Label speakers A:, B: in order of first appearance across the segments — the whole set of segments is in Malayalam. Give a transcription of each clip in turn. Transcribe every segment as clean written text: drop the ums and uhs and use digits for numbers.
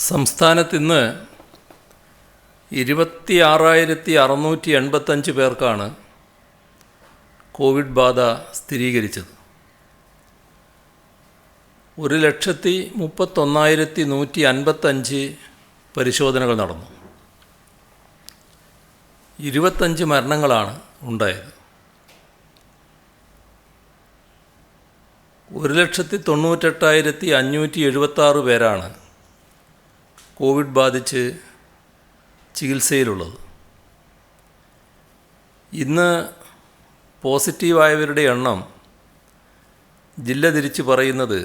A: സംസ്ഥാനത്ത് ഇന്ന് 26,685 പേർക്കാണ് കോവിഡ് ബാധ സ്ഥിരീകരിച്ചത്. 1,31,155 പരിശോധനകൾ നടന്നു. 25 മരണങ്ങളാണ് ഉണ്ടായത്. 1,98,576 പേരാണ് കോവിഡ് ബാധിച്ച് ചികിത്സയിലുള്ളത്. ഇന്ന് പോസിറ്റീവായവരുടെ എണ്ണം ജില്ല തിരിച്ച് പറയുന്നത്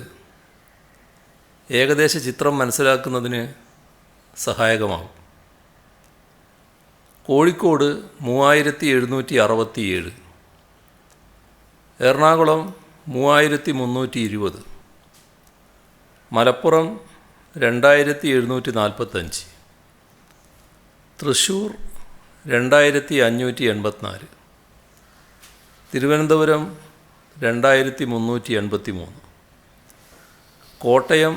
A: ഏകദേശ ചിത്രം മനസ്സിലാക്കുന്നതിന് സഹായകമാകും. കോഴിക്കോട് 3,767, എറണാകുളം 3,320, മലപ്പുറം 2,745, തൃശ്ശൂർ 2,584, തിരുവനന്തപുരം 2,383, കോട്ടയം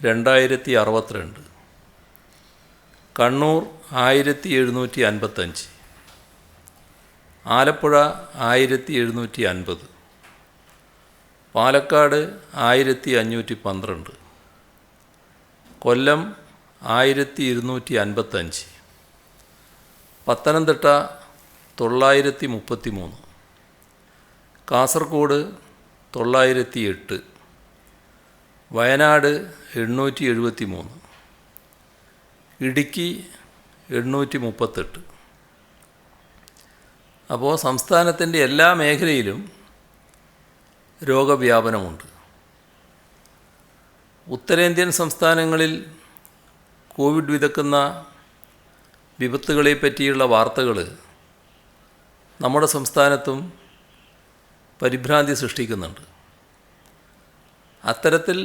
A: 2,062, കണ്ണൂർ 1,755, ആലപ്പുഴ 1,750, പാലക്കാട് 1,512, കൊല്ലം 1,255, പത്തനംതിട്ട 933, കാസർഗോഡ് 908, വയനാട് 873, ഇടുക്കി 838. അപ്പോൾ സംസ്ഥാനത്തിൻ്റെ എല്ലാ മേഖലയിലും രോഗവ്യാപനമുണ്ട്. ഉത്തരേന്ത്യൻ സംസ്ഥാനങ്ങളിൽ കോവിഡ് വിതക്കുന്ന വിപത്തുകളെ പറ്റിയുള്ള വാർത്തകൾ നമ്മുടെ സംസ്ഥാനത്തും പരിഭ്രാന്തി സൃഷ്ടിക്കുന്നുണ്ട്. അത്തരത്തിൽ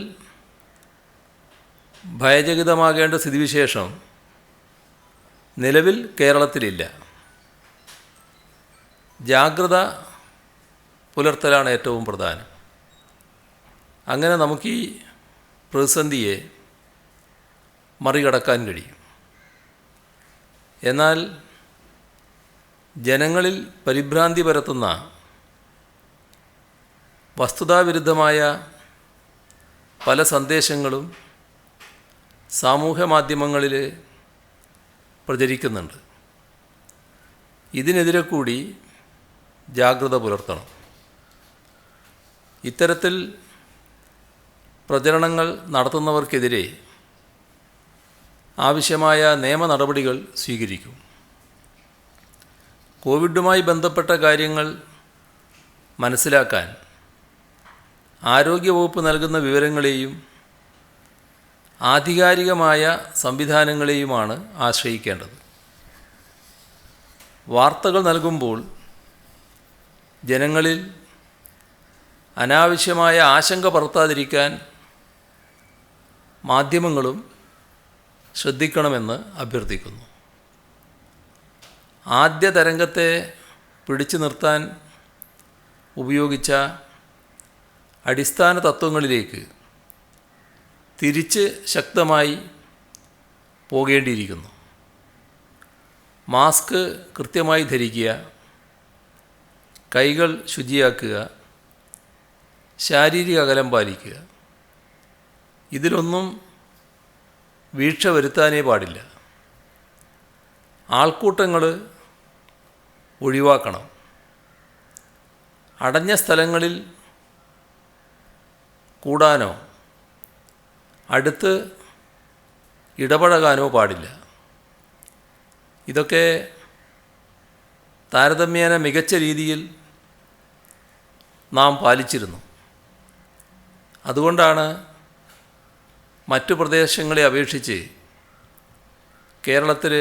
A: ഭയചകിതമാകേണ്ട സ്ഥിതിവിശേഷം നിലവിൽ കേരളത്തിലില്ല. ജാഗ്രത പുലർത്തലാണ് ഏറ്റവും പ്രധാനം. അങ്ങനെ നമുക്ക് ഈ പ്രതിസന്ധിയെ മറികടക്കാൻ കഴിയും. എന്നാൽ ജനങ്ങളിൽ പരിഭ്രാന്തി പരത്തുന്ന വസ്തുതാവിരുദ്ധമായ പല സന്ദേശങ്ങളും സാമൂഹ്യ മാധ്യമങ്ങളിൽ പ്രചരിക്കുന്നുണ്ട്. ഇതിനെതിരെ കൂടി ജാഗ്രത പുലർത്തണം. ഇത്തരത്തിൽ പ്രചരണങ്ങൾ നടത്തുന്നവർക്കെതിരെ ആവശ്യമായ നിയമ നടപടികൾ സ്വീകരിക്കും. കോവിഡുമായി ബന്ധപ്പെട്ട കാര്യങ്ങൾ മനസ്സിലാക്കാൻ ആരോഗ്യവകുപ്പ് നൽകുന്ന വിവരങ്ങളെയും ആധികാരികമായ സംവിധാനങ്ങളെയുമാണ് ആശ്രയിക്കേണ്ടത്. വാർത്തകൾ നൽകുമ്പോൾ ജനങ്ങളിൽ അനാവശ്യമായ ആശങ്ക പരത്താതിരിക്കാൻ മാധ്യമങ്ങളും ശ്രദ്ധിക്കണമെന്ന് അഭ്യർത്ഥിക്കുന്നു. ആദ്യ തരംഗത്തെ പിടിച്ചു നിർത്താൻ ഉപയോഗിച്ച അടിസ്ഥാന തത്വങ്ങളിലേക്ക് തിരിച്ച് ശക്തമായി പോകേണ്ടിയിരിക്കുന്നു. മാസ്ക് കൃത്യമായി ധരിക്കുക, കൈകൾ ശുചിയാക്കുക, ശാരീരിക അകലം പാലിക്കുക. ഇതിലൊന്നും വീഴ്ച വരുത്താനേ പാടില്ല. ആൾക്കൂട്ടങ്ങൾ ഒഴിവാക്കണം. അടഞ്ഞ സ്ഥലങ്ങളിൽ കൂടാനോ അടുത്ത് ഇടപഴകാനോ പാടില്ല. ഇതൊക്കെ താരതമ്യേന മികച്ച രീതിയിൽ നാം പാലിച്ചിരുന്നു. അതുകൊണ്ടാണ് മറ്റു പ്രദേശങ്ങളെ അപേക്ഷിച്ച് കേരളത്തിൽ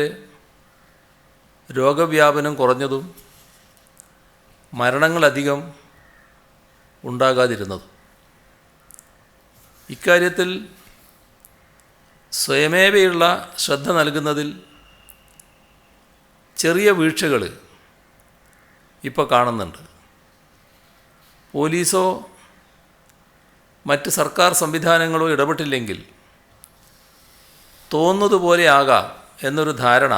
A: രോഗവ്യാപനം കുറഞ്ഞതും മരണങ്ങളധികം ഉണ്ടാകാതിരുന്നതും. ഇക്കാര്യത്തിൽ സ്വയമേവയുള്ള ശ്രദ്ധ നൽകുന്നതിൽ ചെറിയ വീഴ്ചകൾ ഇപ്പോൾ കാണുന്നുണ്ട്. പോലീസോ മറ്റ് സർക്കാർ സംവിധാനങ്ങളോ ഇടപെട്ടില്ലെങ്കിൽ തോന്നുന്നത് പോലെ ആകാം എന്നൊരു ധാരണ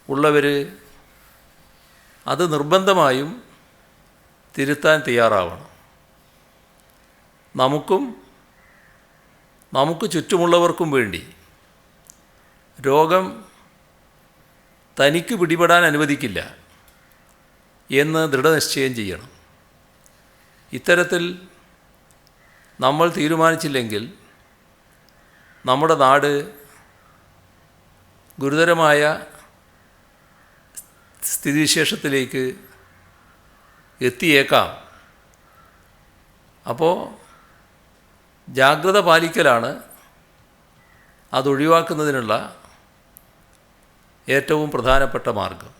A: ഉള്ളവർ അത് നിർബന്ധമായും തിരുത്താൻ തയ്യാറാവണം. നമുക്ക് ചുറ്റുമുള്ളവർക്കും വേണ്ടി രോഗം തനിക്ക് പിടിപെടാൻ അനുവദിക്കില്ല എന്ന് ദൃഢനിശ്ചയം ചെയ്യണം. ഇത്തരത്തിൽ നമ്മൾ തീരുമാനിച്ചില്ലെങ്കിൽ നമ്മുടെ നാട് ഗുരുതരമായ സ്ഥിതിവിശേഷത്തിലേക്ക് എത്തിയേക്കാം. അപ്പോൾ ജാഗ്രത പാലിക്കലാണ് അതൊഴിവാക്കുന്നതിനുള്ള ഏറ്റവും പ്രധാനപ്പെട്ട മാർഗം.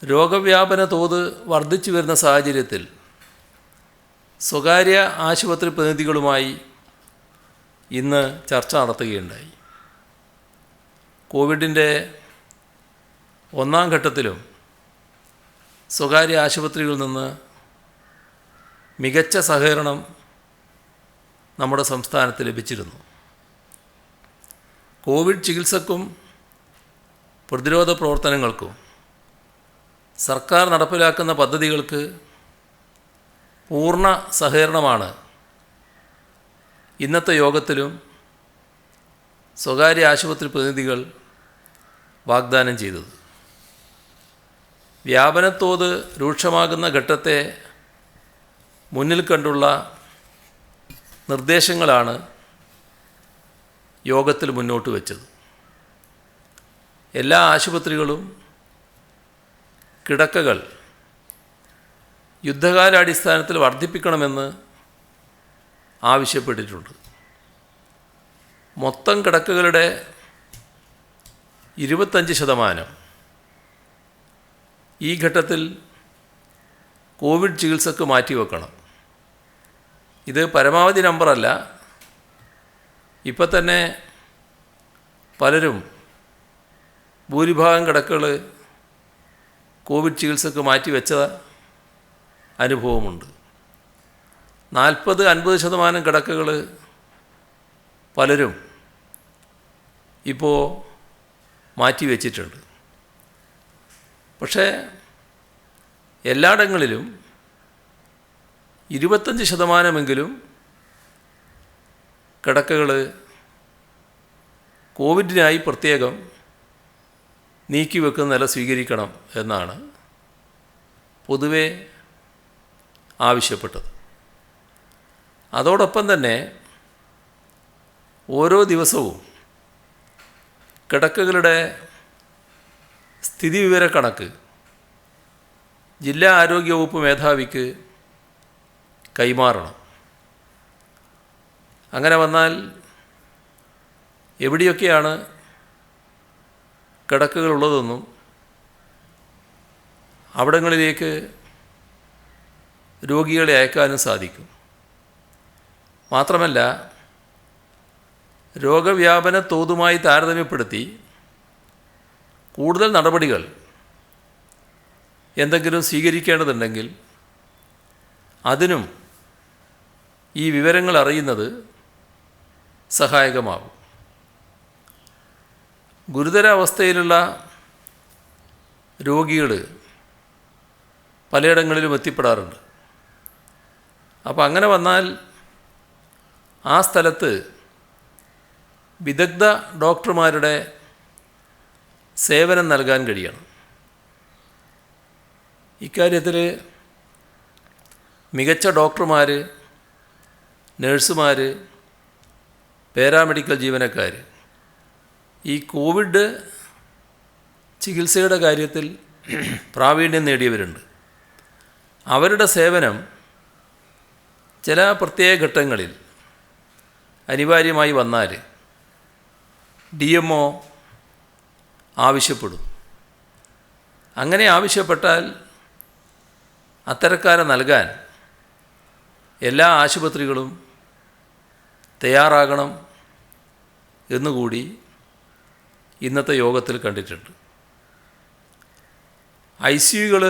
A: രോഗവ്യാപന തോത് വർദ്ധിച്ചു വരുന്ന സാഹചര്യത്തിൽ സ്വകാര്യ ആശുപത്രി പ്രതിനിധികളുമായി ഇന്ന് ചർച്ച നടത്തുകയുണ്ടായി. കോവിഡിൻ്റെ ഒന്നാം ഘട്ടത്തിലും സ്വകാര്യ ആശുപത്രികളിൽ നിന്ന് മികച്ച സഹകരണം നമ്മുടെ സംസ്ഥാനത്ത് ലഭിച്ചിരുന്നു. കോവിഡ് ചികിത്സക്കും പ്രതിരോധ പ്രവർത്തനങ്ങൾക്കും സർക്കാർ നടപ്പിലാക്കുന്ന പദ്ധതികൾക്ക് പൂർണ്ണ സഹകരണമാണ് ഇന്നത്തെ യോഗത്തിലും സ്വകാര്യ ആശുപത്രി പ്രതിനിധികൾ വാഗ്ദാനം ചെയ്തത്. വ്യാപനത്തോത് രൂക്ഷമാകുന്ന ഘട്ടത്തെ മുന്നിൽ കണ്ടുള്ള നിർദ്ദേശങ്ങളാണ് യോഗത്തിൽ മുന്നോട്ട് വച്ചത്. എല്ലാ ആശുപത്രികളും കിടക്കകൾ യുദ്ധകാലാടിസ്ഥാനത്തിൽ വർദ്ധിപ്പിക്കണമെന്ന് ആവശ്യപ്പെട്ടിട്ടുണ്ട്. മൊത്തം കിടക്കകളുടെ 25% ഈ ഘട്ടത്തിൽ കോവിഡ് ചികിത്സക്ക് മാറ്റിവെക്കണം. ഇത് പരമാവധി നമ്പറല്ല. ഇപ്പം തന്നെ പലരും ഭൂരിഭാഗം കിടക്കകൾ കോവിഡ് ചികിത്സക്ക് മാറ്റിവെച്ച അനുഭവമുണ്ട്. 40-50% കിടക്കകൾ പലരും ഇപ്പോൾ മാറ്റിവെച്ചിട്ടുണ്ട്. പക്ഷേ എല്ലായിടങ്ങളിലും 25% കിടക്കകൾ കോവിഡിനായി പ്രത്യേകം നീക്കിവെക്കുന്ന നില സ്വീകരിക്കണം എന്നാണ് പൊതുവെ ആവശ്യപ്പെട്ടത്. അതോടൊപ്പം തന്നെ ഓരോ ദിവസവും കിടക്കകളുടെ സ്ഥിതിവിവരക്കണക്ക് ജില്ലാ ആരോഗ്യവകുപ്പ് മേധാവിക്ക് കൈമാറണം. അങ്ങനെ വന്നാൽ എവിടെയൊക്കെയാണ് കിടക്കകളുള്ളതെന്നും അവിടങ്ങളിലേക്ക് രോഗികളെ അയക്കാനും സാധിക്കും. മാത്രമല്ല, രോഗവ്യാപന തോതുമായി താരതമ്യപ്പെടുത്തി കൂടുതൽ നടപടികൾ എന്തെങ്കിലും സ്വീകരിക്കേണ്ടതുണ്ടെങ്കിൽ അതിനും ഈ വിവരങ്ങൾ അറിയുന്നത് സഹായകമാകും. ഗുരുതരാവസ്ഥയിലുള്ള രോഗികൾ പലയിടങ്ങളിലും എത്തിപ്പെടാറുണ്ട്. അപ്പോൾ അങ്ങനെ വന്നാൽ ആ സ്ഥലത്ത് വിദഗ്ധ ഡോക്ടർമാരുടെ സേവനം നൽകാൻ കഴിയണം. ഇക്കാര്യത്തിൽ മികച്ച ഡോക്ടർമാർ, നഴ്സുമാർ, പാരാമെഡിക്കൽ ജീവനക്കാർ ഈ കോവിഡ് ചികിത്സയുടെ കാര്യത്തിൽ പ്രാവീണ്യം നേടിയവരുണ്ട്. അവരുടെ സേവനം ചില പ്രത്യേക ഘട്ടങ്ങളിൽ അനിവാര്യമായി വന്നാൽ DMO ആവശ്യപ്പെടും. അങ്ങനെ ആവശ്യപ്പെട്ടാൽ അത്തരക്കാരെ നൽകാൻ എല്ലാ ആശുപത്രികളും തയ്യാറാകണം എന്നുകൂടി ഇന്നത്തെ യോഗത്തിൽ കണ്ടിട്ടുണ്ട്. ICUകൾ,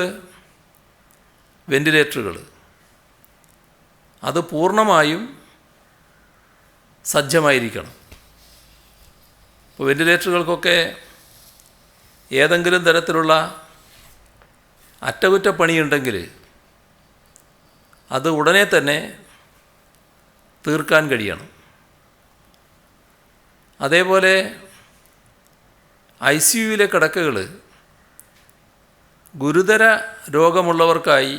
A: വെന്റിലേറ്ററുകൾ അത് പൂർണ്ണമായും സജ്ജമായിരിക്കണം. ഇപ്പോൾ വെന്റിലേറ്ററുകൾക്കൊക്കെ ഏതെങ്കിലും തരത്തിലുള്ള അറ്റകുറ്റപ്പണിയുണ്ടെങ്കിൽ അത് ഉടനെ തന്നെ തീർക്കാൻ കഴിയണം. അതേപോലെ ICUവിലെ കിടക്കകൾ ഗുരുതര രോഗമുള്ളവർക്കായി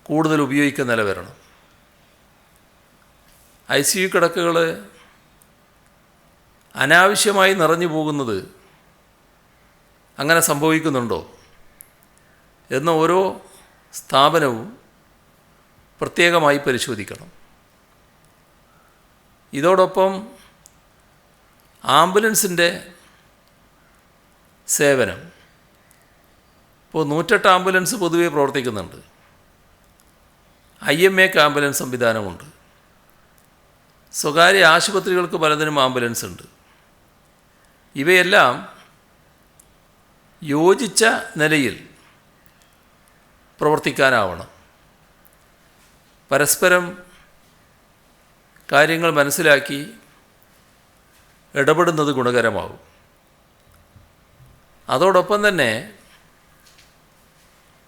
A: കൂടുതൽ ഉപയോഗിക്കുന്ന നില വരണം. ICU കിടക്കകൾ അനാവശ്യമായി നിറഞ്ഞു പോകുന്നത് അങ്ങനെ സംഭവിക്കുന്നുണ്ടോ എന്ന് ഓരോ സ്ഥാപനവും പ്രത്യേകമായി പരിശോധിക്കണം. ഇതോടൊപ്പം ആംബുലൻസിൻ്റെ സേവനം, ഇപ്പോൾ 108 ആംബുലൻസ് പൊതുവേ പ്രവർത്തിക്കുന്നുണ്ട്. IMAക്ക് ആംബുലൻസ് സംവിധാനമുണ്ട്. സ്വകാര്യ ആശുപത്രികൾക്ക് പലതിനും ആംബുലൻസ് ഉണ്ട്. ഇവയെല്ലാം യോജിച്ച നിലയിൽ പ്രവർത്തിക്കാനാവണം. പരസ്പരം കാര്യങ്ങൾ മനസ്സിലാക്കി ഇടപെടുന്നത് ഗുണകരമാകും. അതോടൊപ്പം തന്നെ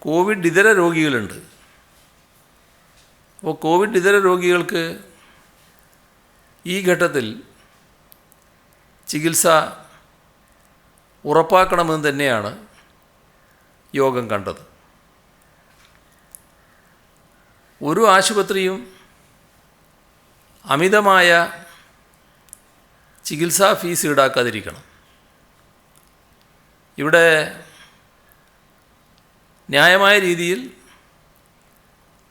A: കോവിഡ് ഇതര രോഗികളുണ്ട്. അപ്പോൾ കോവിഡ് ഇതര രോഗികൾക്ക് ഈ ഘട്ടത്തിൽ ചികിത്സ ഉറപ്പാക്കണമെന്ന് തന്നെയാണ് യോഗം കണ്ടത്. ഒരു ആശുപത്രിയും അമിതമായ ചികിത്സാ ഫീസ് ഈടാക്കാതിരിക്കണം. ഇവിടെ ന്യായമായ രീതിയിൽ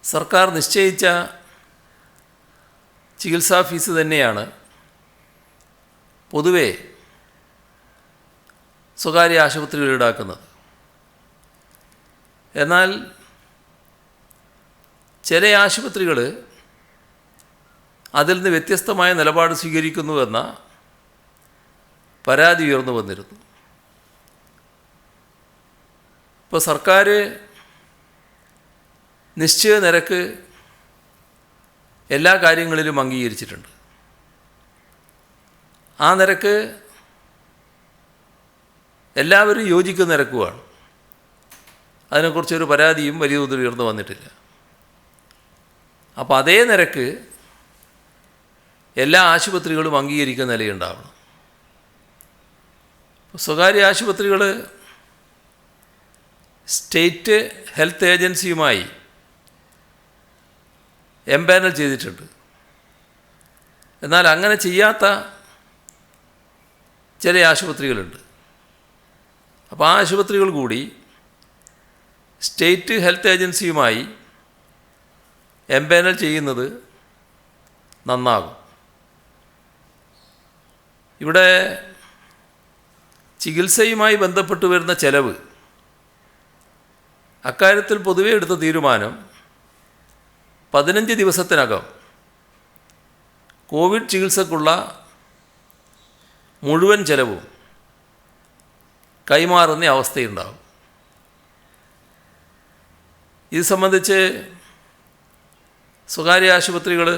A: സർക്കാർ നിശ്ചയിച്ച ചികിത്സാ ഫീസ് തന്നെയാണ് പൊതുവെ സ്വകാര്യ ആശുപത്രികൾ ഈടാക്കുന്നത്. എന്നാൽ ചില ആശുപത്രികൾ അതിൽ നിന്ന് വ്യത്യസ്തമായ നിലപാട് സ്വീകരിക്കുന്നുവെന്ന പരാതി ഉയർന്നു വന്നിരുന്നു. ഇപ്പോൾ സർക്കാർ നിശ്ചയ നിരക്ക് എല്ലാ കാര്യങ്ങളിലും അംഗീകരിച്ചിട്ടുണ്ട്. ആ നിരക്ക് എല്ലാവരും യോജിക്കുന്ന നിരക്കുമാണ്. അതിനെക്കുറിച്ചൊരു പരാതിയും വലിയ തോതിൽ ഉയർന്നു വന്നിട്ടില്ല. അപ്പോൾ അതേ നിരക്ക് എല്ലാ ആശുപത്രികളും അംഗീകരിക്കുന്ന നിലയുണ്ടാവണം. സ്വകാര്യ ആശുപത്രികൾ സ്റ്റേറ്റ് ഹെൽത്ത് ഏജൻസിയുമായി എംപാനൽ ചെയ്തിട്ടുണ്ട്. എന്നാൽ അങ്ങനെ ചെയ്യാത്ത ചില ആശുപത്രികളുണ്ട്. അപ്പോൾ ആ ആശുപത്രികൾ കൂടി സ്റ്റേറ്റ് ഹെൽത്ത് ഏജൻസിയുമായി എംപാനൽ ചെയ്യുന്നത് നന്നാകും. ഇവിടെ ചികിത്സയുമായി ബന്ധപ്പെട്ട് വരുന്ന ചെലവ്, അക്കാര്യത്തിൽ പൊതുവെ എടുത്ത തീരുമാനം 15 ദിവസത്തിനകം കോവിഡ് ചികിത്സക്കുള്ള മുഴുവൻ ചെലവും കൈമാറുന്ന അവസ്ഥയുണ്ടാകും. ഇത് സംബന്ധിച്ച് സ്വകാര്യ ആശുപത്രികൾ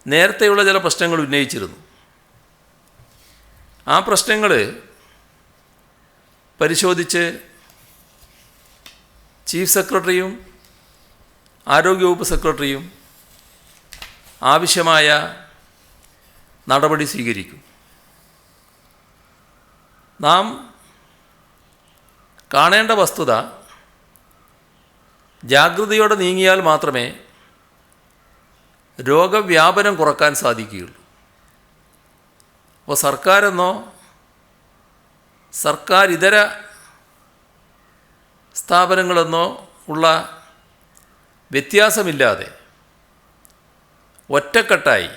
A: നേരത്തെയുള്ള ചില പ്രശ്നങ്ങൾ ഉന്നയിച്ചിരുന്നു. ആ പ്രശ്നങ്ങൾ പരിശോധിച്ച് ചീഫ് സെക്രട്ടറിയും ആരോഗ്യവകുപ്പ് സെക്രട്ടറിയും ആവശ്യമായ നടപടി സ്വീകരിക്കും. നാം കാണേണ്ട വസ്തുത, ജാഗ്രതയോടെ നീങ്ങിയാൽ മാത്രമേ രോഗവ്യാപനം കുറക്കാൻ സാധിക്കുകയുള്ളൂ. അപ്പോൾ സർക്കാരെന്നോ സർക്കാർ ഇതര സ്ഥാപനങ്ങളെന്നോ ഉള്ള വ്യത്യാസമില്ലാതെ ഒറ്റക്കെട്ടായി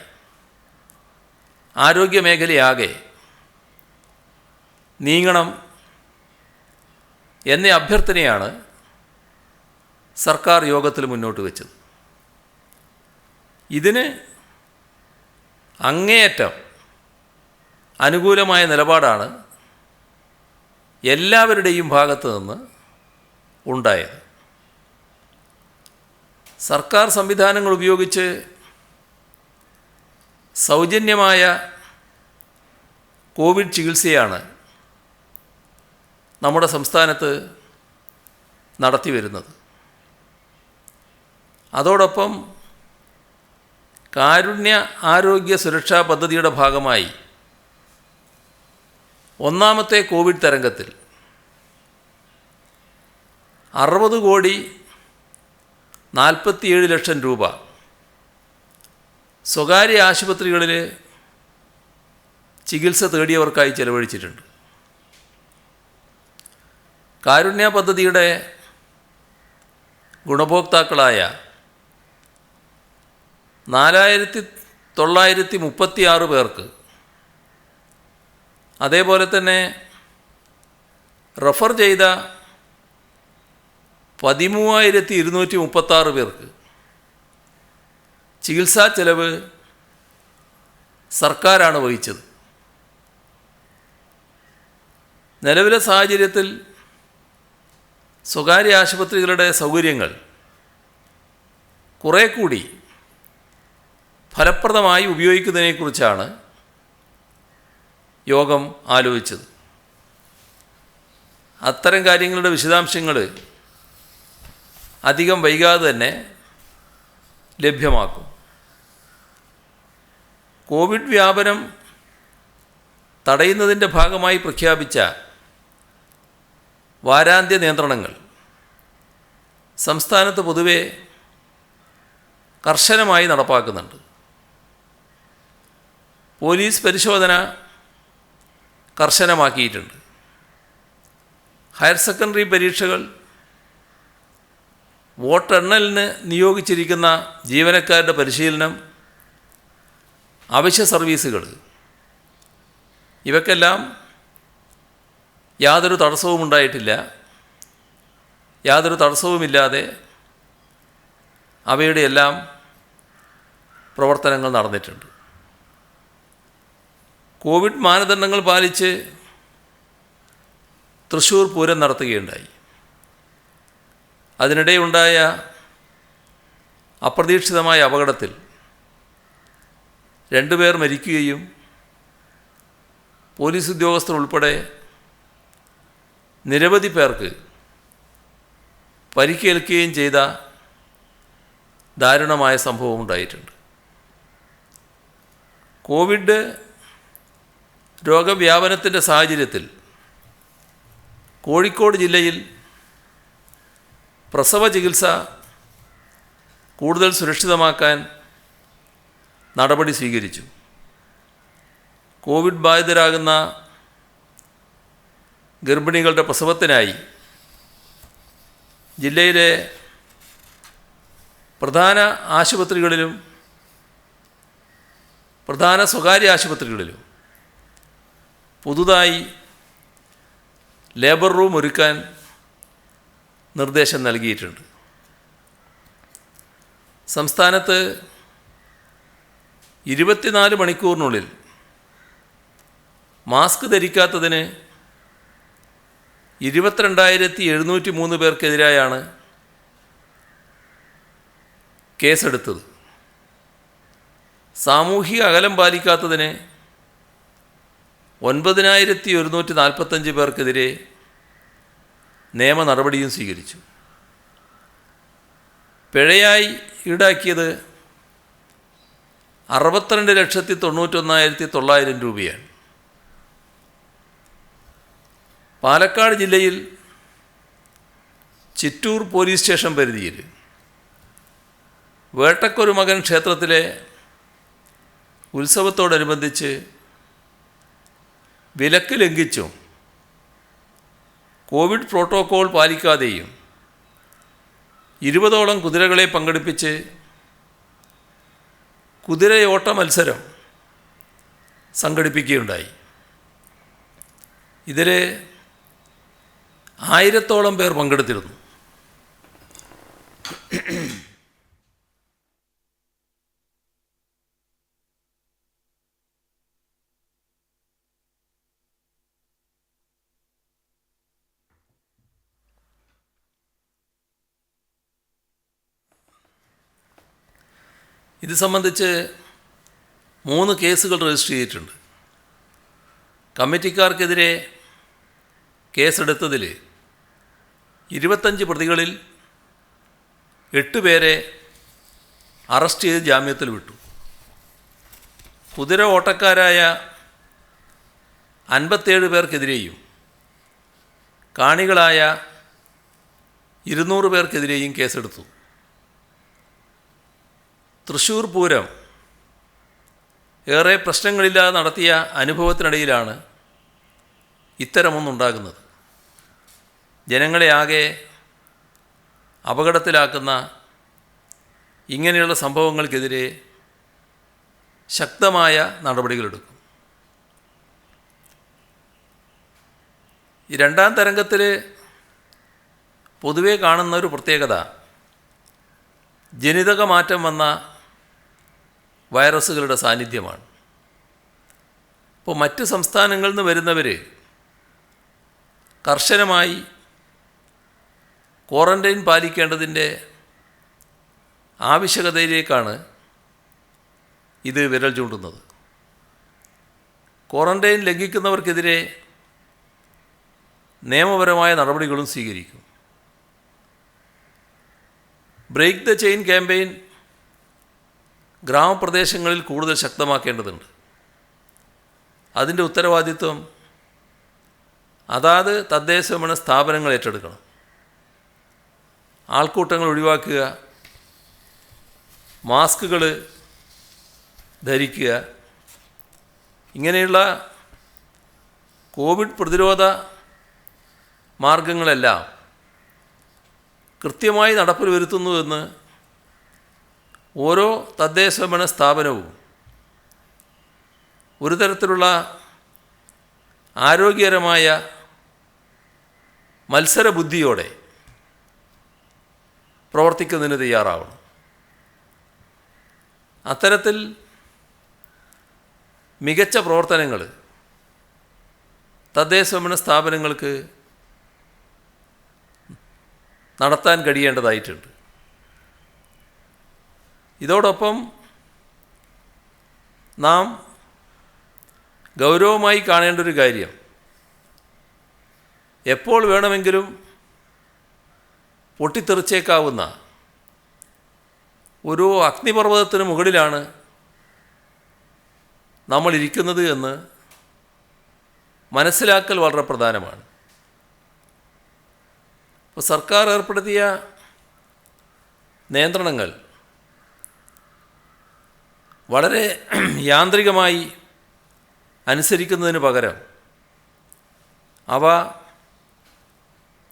A: ആരോഗ്യമേഖലയാകെ നീങ്ങണം എന്ന അഭ്യർത്ഥനയാണ് സർക്കാർ യോഗത്തിൽ മുന്നോട്ട് വെച്ചത്. ഇതിന് അങ്ങേയറ്റം അനുകൂലമായ നിലപാടാണ് എല്ലാവരുടെയും ഭാഗത്തു നിന്ന് ഉണ്ടായത്. സർക്കാർ സംവിധാനങ്ങൾ ഉപയോഗിച്ച് സൗജന്യമായ കോവിഡ് ചികിത്സയാണ് നമ്മുടെ സംസ്ഥാനത്ത് നടത്തി വരുന്നത്. അതോടൊപ്പം കാരുണ്യ ആരോഗ്യ സുരക്ഷാ പദ്ധതിയുടെ ഭാഗമായി ഒന്നാമത്തെ കോവിഡ് തരംഗത്തിൽ 60,47,00,000 രൂപ സ്വകാര്യ ആശുപത്രികളിൽ ചികിത്സ തേടിയവർക്കായി ചെലവഴിച്ചിട്ടുണ്ട്. കാരുണ്യ പദ്ധതിയുടെ ഗുണഭോക്താക്കളായ 4,936 പേർക്ക്, അതേപോലെ തന്നെ റഫർ ചെയ്ത 13,236 പേർക്ക് ചികിത്സാ ചെലവ് സർക്കാരാണ് വഹിച്ചത്. നിലവിലെ സാഹചര്യത്തിൽ സ്വകാര്യ ആശുപത്രികളുടെ സൗകര്യങ്ങൾ കുറേ കൂടി ഫലപ്രദമായി ഉപയോഗിക്കുന്നതിനെക്കുറിച്ചാണ് യോഗം ആലോചിച്ചത്. അത്തരം കാര്യങ്ങളുടെ വിശദാംശങ്ങൾ അധികം വൈകാതെ തന്നെ ലഭ്യമാക്കും. കോവിഡ് വ്യാപനം തടയുന്നതിൻ്റെ ഭാഗമായി പ്രഖ്യാപിച്ച വാരാന്ത്യ നിയന്ത്രണങ്ങൾ സംസ്ഥാനത്ത് പൊതുവെ കർശനമായി നടപ്പാക്കുന്നുണ്ട്. പോലീസ് പരിശോധന കർശനമാക്കിയിട്ടുണ്ട്. ഹയർ സെക്കൻഡറി പരീക്ഷകൾ, വോട്ടെണ്ണലിന് നിയോഗിച്ചിരിക്കുന്ന ജീവനക്കാരുടെ പരിശീലനം, അവശ്യ സർവീസുകൾ, ഇവയ്ക്കെല്ലാം യാതൊരു തടസ്സവും ഉണ്ടായിട്ടില്ല. യാതൊരു തടസ്സവുമില്ലാതെ അവയുടെ എല്ലാം പ്രവർത്തനങ്ങൾ നടന്നിട്ടുണ്ട്. കോവിഡ് മാനദണ്ഡങ്ങൾ പാലിച്ച് തൃശ്ശൂർ പൂരം നടത്തുകയുണ്ടായി. അതിനിടെയുണ്ടായ അപ്രതീക്ഷിതമായ അപകടത്തിൽ 2 പേർ മരിക്കുകയും പോലീസ് ഉദ്യോഗസ്ഥർ ഉൾപ്പെടെ നിരവധി പേർക്ക് പരിക്കേൽക്കുകയും ചെയ്ത ദാരുണമായ സംഭവം ഉണ്ടായിട്ടുണ്ട്. കോവിഡ് രോഗവ്യാപനത്തിൻ്റെ സാഹചര്യത്തിൽ കോഴിക്കോട് ജില്ലയിൽ പ്രസവ ചികിത്സ കൂടുതൽ സുരക്ഷിതമാക്കാൻ നടപടി സ്വീകരിച്ചു. കോവിഡ് ബാധിതരാകുന്ന ഗർഭിണികളുടെ പ്രസവത്തിനായി ജില്ലയിലെ പ്രധാന ആശുപത്രികളിലും പ്രധാന സ്വകാര്യ ആശുപത്രികളിലും പുതുതായി ലേബർ റൂം ഒരുക്കാൻ നിർദ്ദേശം നൽകിയിട്ടുണ്ട്. സംസ്ഥാനത്ത് 24 മണിക്കൂറിനുള്ളിൽ മാസ്ക് ധരിക്കാത്തതിന് 22,703 പേർക്കെതിരായാണ് കേസെടുത്തത്. സാമൂഹിക അകലം പാലിക്കാത്തതിന് 9,145 പേർക്കെതിരെ നിയമ നടപടിയും സ്വീകരിച്ചു. പിഴയായി ഈടാക്കിയത് 62,91,900 രൂപയാണ്. പാലക്കാട് ജില്ലയിൽ ചിറ്റൂർ പോലീസ് സ്റ്റേഷൻ പരിധിയിൽ വേട്ടക്കൊരു മകൻ ക്ഷേത്രത്തിലെ ഉത്സവത്തോടനുബന്ധിച്ച് വിലക്ക് ലംഘിച്ചും കോവിഡ് പ്രോട്ടോക്കോൾ പാലിക്കാതെയും 20ഓളം കുതിരകളെ പങ്കെടുപ്പിച്ച് കുതിരയോട്ട മത്സരം സംഘടിപ്പിക്കുകയുണ്ടായി. ഇതിൽ 1000ഓളം പേർ പങ്കെടുത്തിരുന്നു. ഇത് സംബന്ധിച്ച് 3 കേസുകൾ രജിസ്റ്റർ ചെയ്തിട്ടുണ്ട്. കമ്മിറ്റിക്കാർക്കെതിരെ കേസെടുത്തതിൽ 25 പ്രതികളിൽ 8 പേരെ അറസ്റ്റ് ചെയ്ത് ജാമ്യത്തിൽ വിട്ടു. കുതിര ഓട്ടക്കാരായ 57 പേർക്കെതിരെയും കാണികളായ 200 പേർക്കെതിരെയും കേസെടുത്തു. തൃശ്ശൂർ പൂരം ഏറെ പ്രശ്നങ്ങളില്ലാതെ നടത്തിയ അനുഭവത്തിനിടയിലാണ് ഇത്തരമൊന്നുണ്ടാകുന്നത്. ജനങ്ങളെ ആകെ അപകടത്തിലാക്കുന്ന ഇങ്ങനെയുള്ള സംഭവങ്ങൾക്കെതിരെ ശക്തമായ നടപടികളെടുക്കും. ഈ രണ്ടാം തരംഗത്തിൽ പൊതുവെ കാണുന്ന ഒരു പ്രത്യേകത ജനിതക മാറ്റം വന്ന വൈറസുകളുടെ സാന്നിധ്യമാണ്. ഇപ്പോൾ മറ്റ് സംസ്ഥാനങ്ങളിൽ നിന്ന് വരുന്നവർ കർശനമായി ക്വാറൻറ്റൈൻ പാലിക്കേണ്ടതിൻ്റെ ആവശ്യകതയിലേക്കാണ് ഇത് വിരൽ ചൂണ്ടുന്നത്. ക്വാറൻറ്റൈൻ ലംഘിക്കുന്നവർക്കെതിരെ നിയമപരമായ നടപടികളും സ്വീകരിക്കും. ബ്രേക്ക് ദ ചെയിൻ ക്യാമ്പയിൻ ഗ്രാമപ്രദേശങ്ങളിൽ കൂടുതൽ ശക്തമാക്കേണ്ടതുണ്ട്. അതിൻ്റെ ഉത്തരവാദിത്വം അതാത് തദ്ദേശഭരണ സ്ഥാപനങ്ങൾ ഏറ്റെടുക്കണം. ആൾക്കൂട്ടങ്ങൾ ഒഴിവാക്കുക, മാസ്കുകൾ ധരിക്കുക, ഇങ്ങനെയുള്ള കോവിഡ് പ്രതിരോധ മാർഗങ്ങളെല്ലാം കൃത്യമായി നടപ്പിൽ വരുത്തുന്നുവെന്ന് ഓരോ തദ്ദേശഭരണ സ്ഥാപനവും ഒരു തരത്തിലുള്ള ആരോഗ്യകരമായ മത്സരബുദ്ധിയോടെ പ്രവർത്തിക്കുന്നതിന് തയ്യാറാവണം. അത്തരത്തിൽ മികച്ച പ്രവർത്തനങ്ങൾ തദ്ദേശഭരണ സ്ഥാപനങ്ങൾക്ക് നടത്താൻ കഴിയേണ്ടതായിട്ടുണ്ട്. ഇതോടൊപ്പം നാം ഗൗരവമായി കാണേണ്ട ഒരു കാര്യം, എപ്പോൾ വേണമെങ്കിലും പൊട്ടിത്തെറിച്ചേക്കാവുന്ന ഒരു അഗ്നിപർവ്വതത്തിന് മുകളിലാണ് നമ്മളിരിക്കുന്നത് എന്ന് മനസ്സിലാക്കൽ വളരെ പ്രധാനമാണ്. ഇപ്പോൾ സർക്കാർ ഏർപ്പെടുത്തിയ നിയന്ത്രണങ്ങൾ വളരെ യാന്ത്രികമായി അനുസരിക്കുന്നതിന് പകരം അവ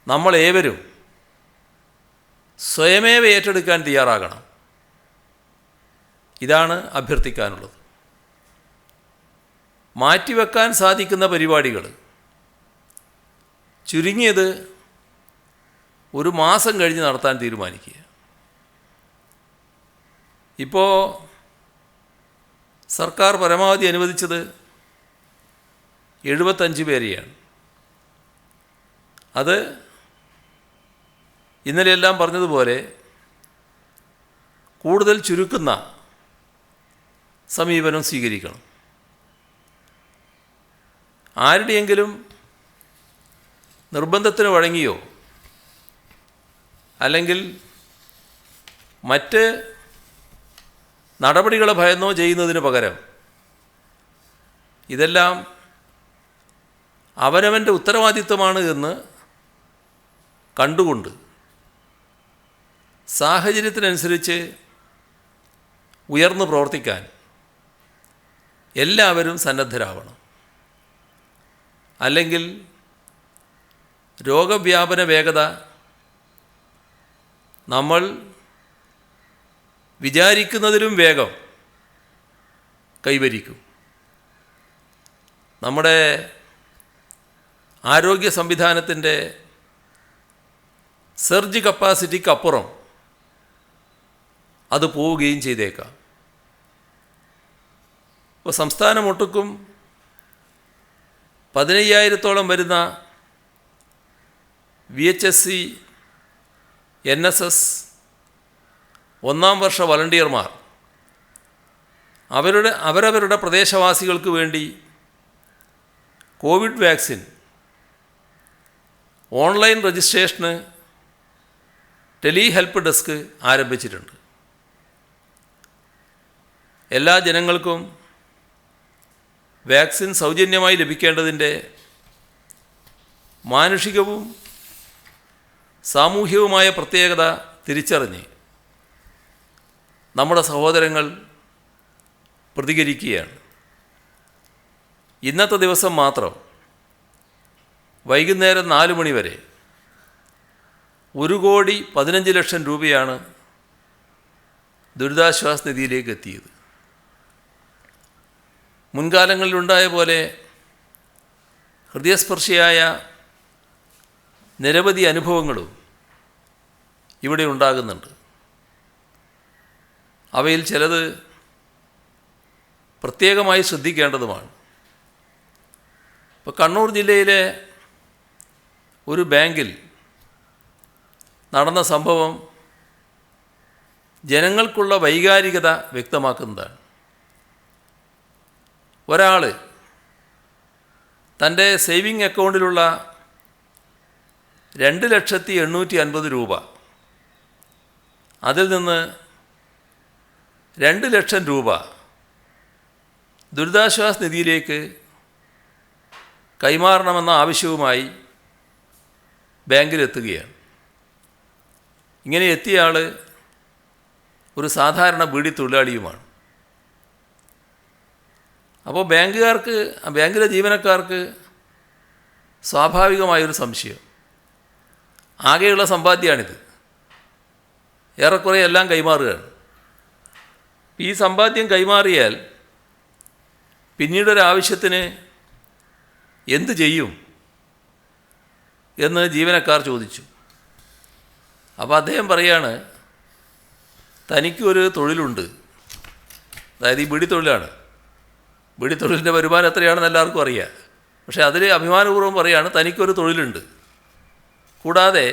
A: നമ്മളേവരും സ്വയമേവ ഏറ്റെടുക്കാൻ തയ്യാറാകണം. ഇതാണ് അഭ്യർത്ഥിക്കാനുള്ളത്. മാറ്റിവെക്കാൻ സാധിക്കുന്ന പരിപാടികൾ ചുരുങ്ങിയത് 1 മാസം കഴിഞ്ഞ് നടത്താൻ തീരുമാനിക്കുക. ഇപ്പോൾ സർക്കാർ പരമാവധി അനുവദിച്ചത് 75 പേരെയാണ്. അത് ഇന്നലെയെല്ലാം പറഞ്ഞതുപോലെ കൂടുതൽ ചുരുക്കുന്ന സമീപനം സ്വീകരിക്കണം. ആരുടെയെങ്കിലും നിർബന്ധത്തിന് വഴങ്ങിയോ അല്ലെങ്കിൽ മറ്റ് നടപടികളെ ഭയന്നോ ചെയ്യുന്നതിന് പകരം ഇതെല്ലാം അവനവൻ്റെ ഉത്തരവാദിത്വമാണ് എന്ന് കണ്ടുകൊണ്ട് സാഹചര്യത്തിനനുസരിച്ച് ഉയർന്നു പ്രവർത്തിക്കാൻ എല്ലാവരും സന്നദ്ധരാവണം. അല്ലെങ്കിൽ രോഗവ്യാപന വേഗത നമ്മൾ വിചാരിക്കുന്നതിലും വേഗം കൈവരിക്കും. നമ്മുടെ ആരോഗ്യ സംവിധാനത്തിൻ്റെ സർജ് കപ്പാസിറ്റിക്കപ്പുറം അത് പോവുകയും ചെയ്തേക്കാം. ഇപ്പോൾ സംസ്ഥാനമൊട്ടുക്കും 15,000-ഓളം വരുന്ന VHSC, NSS 1ാം വർഷ വളണ്ടിയർമാർ അവരവരുടെ പ്രദേശവാസികൾക്ക് വേണ്ടി Covid vaccine online registration tele help desk ആരംഭിച്ചിട്ടുണ്ട്. എല്ലാ ജനങ്ങൾക്കും വാക്സിൻ സൗജന്യമായി ലഭിക്കേണ്ടതിൻ്റെ മാനുഷികവും സാമൂഹികവുമായ പ്രത്യേകത തിരിച്ചറിഞ്ഞ് നമ്മുടെ സഹോദരങ്ങൾ പ്രതികരിക്കുകയാണ്. ഇന്നത്തെ ദിവസം മാത്രം വൈകുന്നേരം 4 മണി വരെ 1,15,00,000 രൂപയാണ് ദുരിതാശ്വാസ നിധിയിലേക്ക് എത്തിയത്. മുൻകാലങ്ങളിലുണ്ടായ പോലെ ഹൃദയസ്പർശിയായ നിരവധി അനുഭവങ്ങളും ഇവിടെ ഉണ്ടാകുന്നുണ്ട്. അവയിൽ ചിലത് പ്രത്യേകമായി ശ്രദ്ധിക്കേണ്ടതുമാണ്. ഇപ്പോൾ കണ്ണൂർ ജില്ലയിലെ ഒരു ബാങ്കിൽ നടന്ന സംഭവം ജനങ്ങൾക്കുള്ള വൈകാരികത വ്യക്തമാക്കുന്നതാണ്. ഒരാൾ തൻ്റെ സേവിങ് അക്കൗണ്ടിലുള്ള 2,850,000 രൂപ അതിൽ നിന്ന് 2,00,000 രൂപ ദുരിതാശ്വാസ നിധിയിലേക്ക് കൈമാറണമെന്ന ആവശ്യവുമായി ബാങ്കിലെത്തുകയാണ്. ഇങ്ങനെ എത്തിയ ആൾ ഒരു സാധാരണ ബീഡി തൊഴിലാളിയുമാണ്. അപ്പോൾ ബാങ്കിലെ ജീവനക്കാർക്ക് സ്വാഭാവികമായൊരു സംശയം, ആകെയുള്ള സമ്പാദ്യമാണിത്, ഏറെക്കുറെ എല്ലാം കൈമാറുകയാണ്. ഈ സമ്പാദ്യം കൈമാറിയാൽ പിന്നീടൊരാവശ്യത്തിന് എന്ത് ചെയ്യും എന്ന് ജീവനക്കാർ ചോദിച്ചു. അപ്പോൾ അദ്ദേഹം പറയാണ്, തനിക്കൊരു തൊഴിലുണ്ട്, അതായത് ഈ ബീഡി തൊഴിലാണ്. ബീഡി തൊഴിലിൻ്റെ വരുമാനം എത്രയാണെന്ന് എല്ലാവർക്കും അറിയാം. പക്ഷേ അതിൽ അഭിമാനപൂർവ്വം പറയുകയാണ്, തനിക്കൊരു തൊഴിലുണ്ട്, കൂടാതെ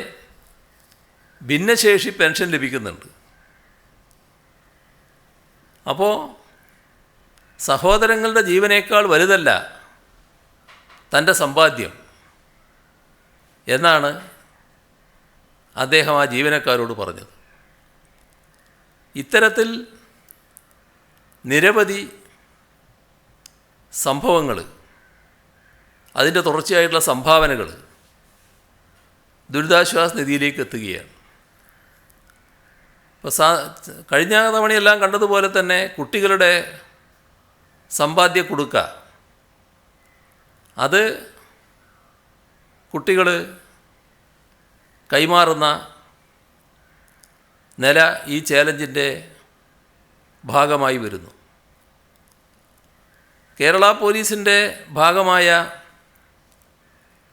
A: ഭിന്നശേഷി പെൻഷൻ ലഭിക്കുന്നുണ്ട്. അപ്പോൾ സഹോദരങ്ങളുടെ ജീവനേക്കാൾ വലുതല്ല തൻ്റെ സമ്പാദ്യം എന്നാണ് അദ്ദേഹം ആ ജീവനക്കാരോട് പറഞ്ഞത്. ഇത്തരത്തിൽ നിരവധി സംഭവങ്ങൾ, അതിൻ്റെ തുടർച്ചയായിട്ടുള്ള സംഭാവനകൾ ദുരിതാശ്വാസ നിധിയിലേക്ക് എത്തുകയാണ്. ഇപ്പോൾ കഴിഞ്ഞ തവണയെല്ലാം കണ്ടതുപോലെ തന്നെ കുട്ടികളുടെ സമ്പാദ്യ കുടുക്ക, അത് കുട്ടികൾ കൈമാറുന്ന നില ഈ ചാലഞ്ചിൻ്റെ ഭാഗമായി വരുന്നു. കേരള പോലീസിൻ്റെ ഭാഗമായ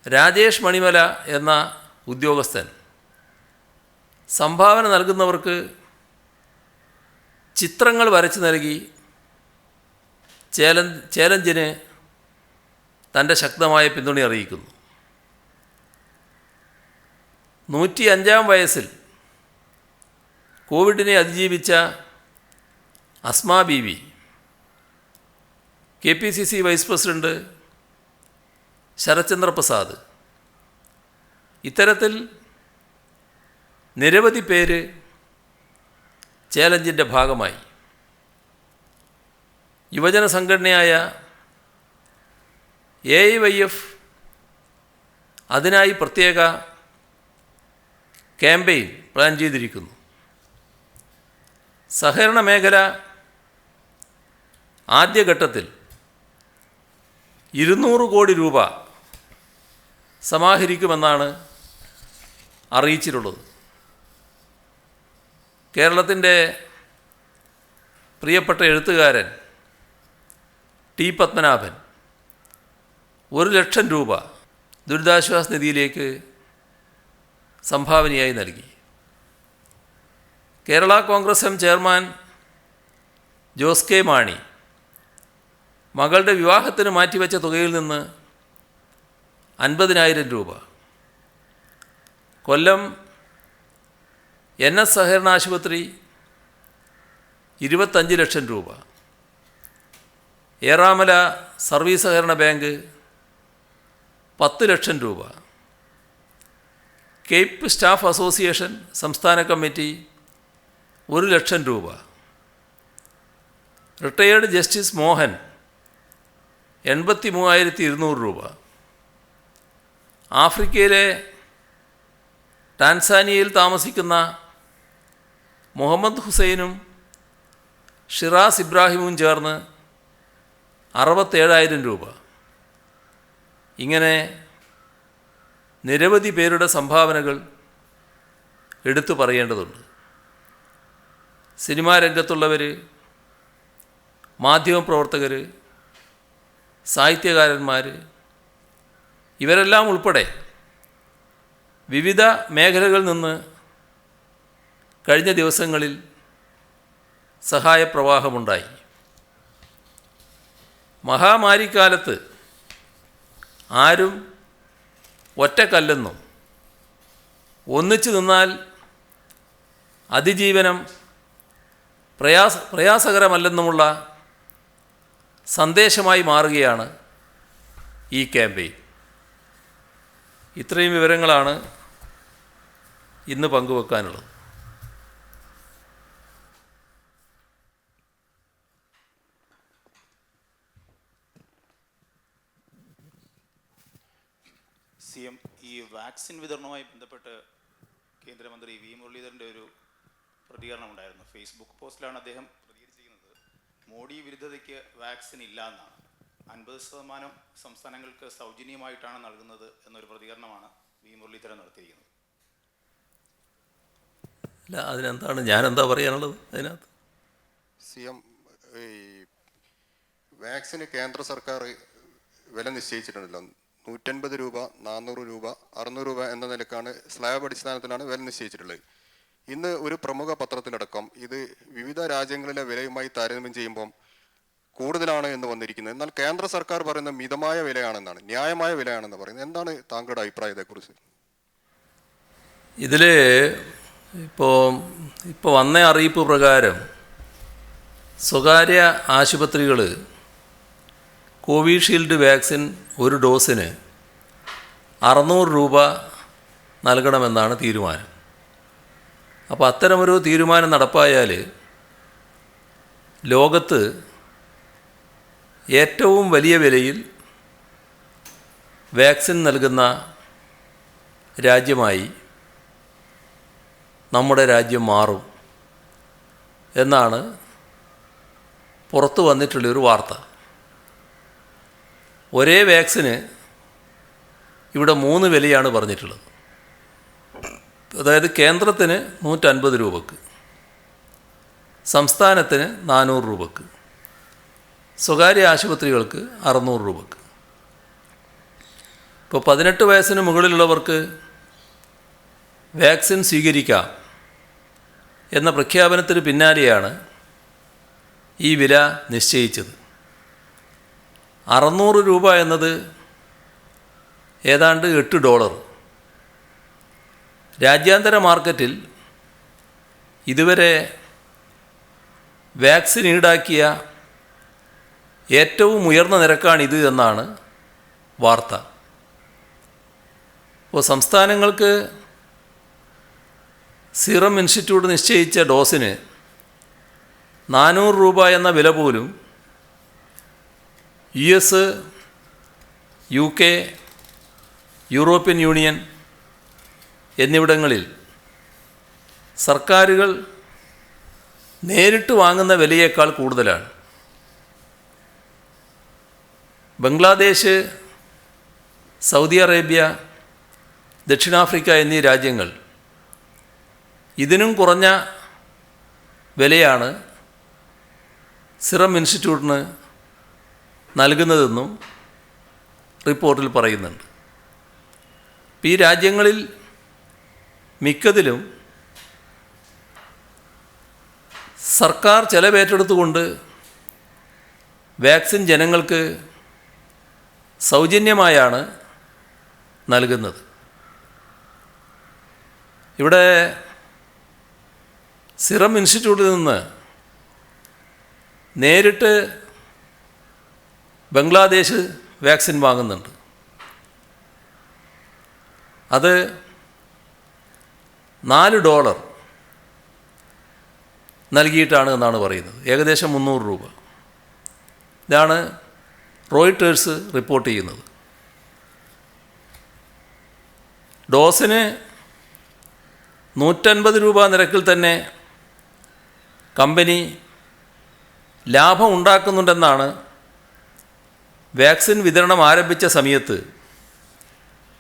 A: രാജേഷ് മണിമല എന്ന ഉദ്യോഗസ്ഥൻ സംഭാവന നൽകുന്നവർക്ക് ചിത്രങ്ങൾ വരച്ച് നൽകി ചാലഞ്ചിന് തൻ്റെ ശക്തമായ പിന്തുണ അറിയിക്കുന്നു. 105-ാം വയസ്സിൽ കോവിഡിനെ അതിജീവിച്ച Asma Beevi, KPCC vice president Sarathchandra Prasad, ഇത്തരത്തിൽ നിരവധി പേര് ചാലഞ്ചിൻ്റെ ഭാഗമായി. യുവജന സംഘടനയായ AIYF അതിനായി പ്രത്യേക ക്യാമ്പയിൻ പ്ലാൻ ചെയ്തിരിക്കുന്നു. സഹകരണ മേഖല ആദ്യഘട്ടത്തിൽ 200 കോടി രൂപ സമാഹരിക്കുമെന്നാണ് അറിയിച്ചിട്ടുള്ളത്. കേരളത്തിൻ്റെ പ്രിയപ്പെട്ട എഴുത്തുകാരൻ T. പത്മനാഭൻ 1,00,000 രൂപ ദുരിതാശ്വാസ നിധിയിലേക്ക് സംഭാവനയായി നൽകി. Kerala Congress M chairman Jose K Mani മകളുടെ വിവാഹത്തിന് മാറ്റിവെച്ച തുകയിൽ നിന്ന് 50,000 രൂപ, കൊല്ലം NS സഹകരണ ആശുപത്രി 25 ലക്ഷം രൂപ, ഏറാമല സർവീസ് സഹകരണ ബാങ്ക് 10 ലക്ഷം രൂപ, കേപ്പ് സ്റ്റാഫ് അസോസിയേഷൻ സംസ്ഥാന കമ്മിറ്റി 1 ലക്ഷം രൂപ, റിട്ടയേർഡ് ജസ്റ്റിസ് മോഹൻ 83,200 രൂപ, ആഫ്രിക്കയിലെ ടാൻസാനിയയിൽ താമസിക്കുന്ന മുഹമ്മദ് ഹുസൈനും ഷിറാസ് ഇബ്രാഹിമും ചേർന്ന് 67,000 രൂപ. ഇങ്ങനെ നിരവധി പേരുടെ സംഭാവനകൾ എടുത്തു പറയേണ്ടതുണ്ട്. സിനിമാ രംഗത്തുള്ളവർ, മാധ്യമപ്രവർത്തകർ, സാഹിത്യകാരന്മാർ, ഇവരെല്ലാം ഉൾപ്പെടെ വിവിധ മേഖലകളിൽ നിന്ന് കഴിഞ്ഞ ദിവസങ്ങളിൽ സഹായപ്രവാഹമുണ്ടായി. മഹാമാരിക്കാലത്ത് ആരും ഒറ്റക്കല്ലെന്നും ഒന്നിച്ചു നിന്നാൽ അതിജീവനം പ്രയാസകരമല്ലെന്നുമുള്ള സന്ദേശമായി മാറുകയാണ് ഈ ക്യാമ്പയിൻ. ഇത്രയും വിവരങ്ങളാണ് ഇന്ന് പങ്കുവെക്കാനുള്ളത്.
B: CM, ഈ വാക്സിൻ വിതരണവുമായി ബന്ധപ്പെട്ട് കേന്ദ്രമന്ത്രി വി മുരളീധരൻ്റെ ഒരു പ്രതികരണം ഉണ്ടായിരുന്നു. ഫേസ്ബുക്ക് പോസ്റ്റിലാണ് അദ്ദേഹം പ്രതികരിച്ചിരിക്കുന്നത്. മോഡി വിരുദ്ധതയ്ക്ക് വാക്സിൻ ഇല്ല എന്നാണ്. 50% സംസ്ഥാനങ്ങൾക്ക് സൗജന്യമായിട്ടാണ് നൽകുന്നത് എന്നൊരു പ്രതികരണമാണ് വി മുരളീധരൻ നടത്തിയിരിക്കുന്നത്.
A: അല്ല, അതിനെന്താണ്, ഞാനെന്താ പറയാനുള്ളത് അതിനകത്ത്?
C: CM, ഈ വാക്സിന് കേന്ദ്ര സർക്കാർ വില നിശ്ചയിച്ചിട്ടുണ്ടല്ലോ. 150 രൂപ, 400 രൂപ, 600 രൂപ എന്ന നിലക്കാണ് സ്ലാബ് അടിസ്ഥാനത്തിലാണ് വില നിശ്ചയിച്ചിട്ടുള്ളത്. ഇന്ന് ഒരു പ്രമുഖ പത്രത്തിലടക്കം ഇത് വിവിധ രാജ്യങ്ങളിലെ വിലയുമായി താരതമ്യം ചെയ്യുമ്പം കൂടുതലാണ് എന്ന് വന്നിരിക്കുന്നത്. എന്നാൽ കേന്ദ്ര സർക്കാർ പറയുന്ന മിതമായ വിലയാണെന്നാണ്, ന്യായമായ വിലയാണെന്ന് പറയുന്നത്. എന്താണ് താങ്കളുടെ അഭിപ്രായം ഇതേക്കുറിച്ച്?
A: ഇതിൽ ഇപ്പോൾ വന്ന അറിയിപ്പ് പ്രകാരം സ്വകാര്യ ആശുപത്രികൾ കോവിഷീൽഡ് വാക്സിൻ ഒരു ഡോസിന് 600 രൂപ നൽകണമെന്നാണ് തീരുമാനം. അപ്പോൾ അത്തരമൊരു തീരുമാനം നടപ്പായാൽ ലോകത്ത് ഏറ്റവും വലിയ വിലയിൽ വാക്സിൻ നൽകുന്ന രാജ്യമായി നമ്മുടെ രാജ്യം മാറും എന്നാണ് പുറത്തു വന്നിട്ടുള്ളൊരു വാർത്ത. ഒരേ വാക്സിന് ഇവിടെ 3 വിലയാണ് പറഞ്ഞിട്ടുള്ളത്. അതായത് കേന്ദ്രത്തിന് 150 രൂപക്ക്, സംസ്ഥാനത്തിന് 400 രൂപക്ക്, സ്വകാര്യ ആശുപത്രികൾക്ക് 600 രൂപക്ക്. ഇപ്പോൾ 18 വയസ്സിന് മുകളിലുള്ളവർക്ക് വാക്സിൻ സ്വീകരിക്കാം എന്ന പ്രഖ്യാപനത്തിന് പിന്നാലെയാണ് ഈ വില നിശ്ചയിച്ചത്. 600 രൂപ എന്നത് ഏതാണ്ട് $8. രാജ്യാന്തര മാർക്കറ്റിൽ ഇതുവരെ വാക്സിൻ ഈടാക്കിയ ഏറ്റവും ഉയർന്ന നിരക്കാണിത് എന്നാണ് വാർത്ത. അപ്പോൾ സംസ്ഥാനങ്ങൾക്ക് സീറം ഇൻസ്റ്റിറ്റ്യൂട്ട് നിശ്ചയിച്ച ഡോസിന് 400 രൂപ എന്ന വില പോലും US, UK, യൂറോപ്യൻ യൂണിയൻ എന്നിവിടങ്ങളിൽ സർക്കാരുകൾ നേരിട്ട് വാങ്ങുന്ന വിലയേക്കാൾ കൂടുതലാണ്. ബംഗ്ലാദേശ്, സൗദി അറേബ്യ, ദക്ഷിണാഫ്രിക്ക എന്നീ രാജ്യങ്ങൾ ഇതിനും കുറഞ്ഞ വിലയാണ് സിറം ഇൻസ്റ്റിറ്റ്യൂട്ടിന് നൽകുന്നതെന്നും റിപ്പോർട്ടിൽ പറയുന്നുണ്ട്. ഈ രാജ്യങ്ങളിൽ മിക്കതിലും സർക്കാർ ചെലവേറ്റെടുത്തുകൊണ്ട് വാക്സിൻ ജനങ്ങൾക്ക് സൗജന്യമായാണ് നൽകുന്നത്. ഇവിടെ സിറം ഇൻസ്റ്റിറ്റ്യൂട്ടിൽ നിന്ന് നേരിട്ട് ബംഗ്ലാദേശ് വാക്സിൻ വാങ്ങുന്നുണ്ട്. അത് $4 നൽകിയിട്ടാണ് എന്നാണ് പറയുന്നത്. ഏകദേശം 300 രൂപ. ഇതാണ് റോയിട്ടേഴ്സ് റിപ്പോർട്ട് ചെയ്യുന്നത്. ഡോസിന് 150 രൂപ നിരക്കിൽ തന്നെ കമ്പനി ലാഭം ഉണ്ടാക്കുന്നുണ്ടെന്നാണ് വാക്സിൻ വിതരണം ആരംഭിച്ച സമയത്ത്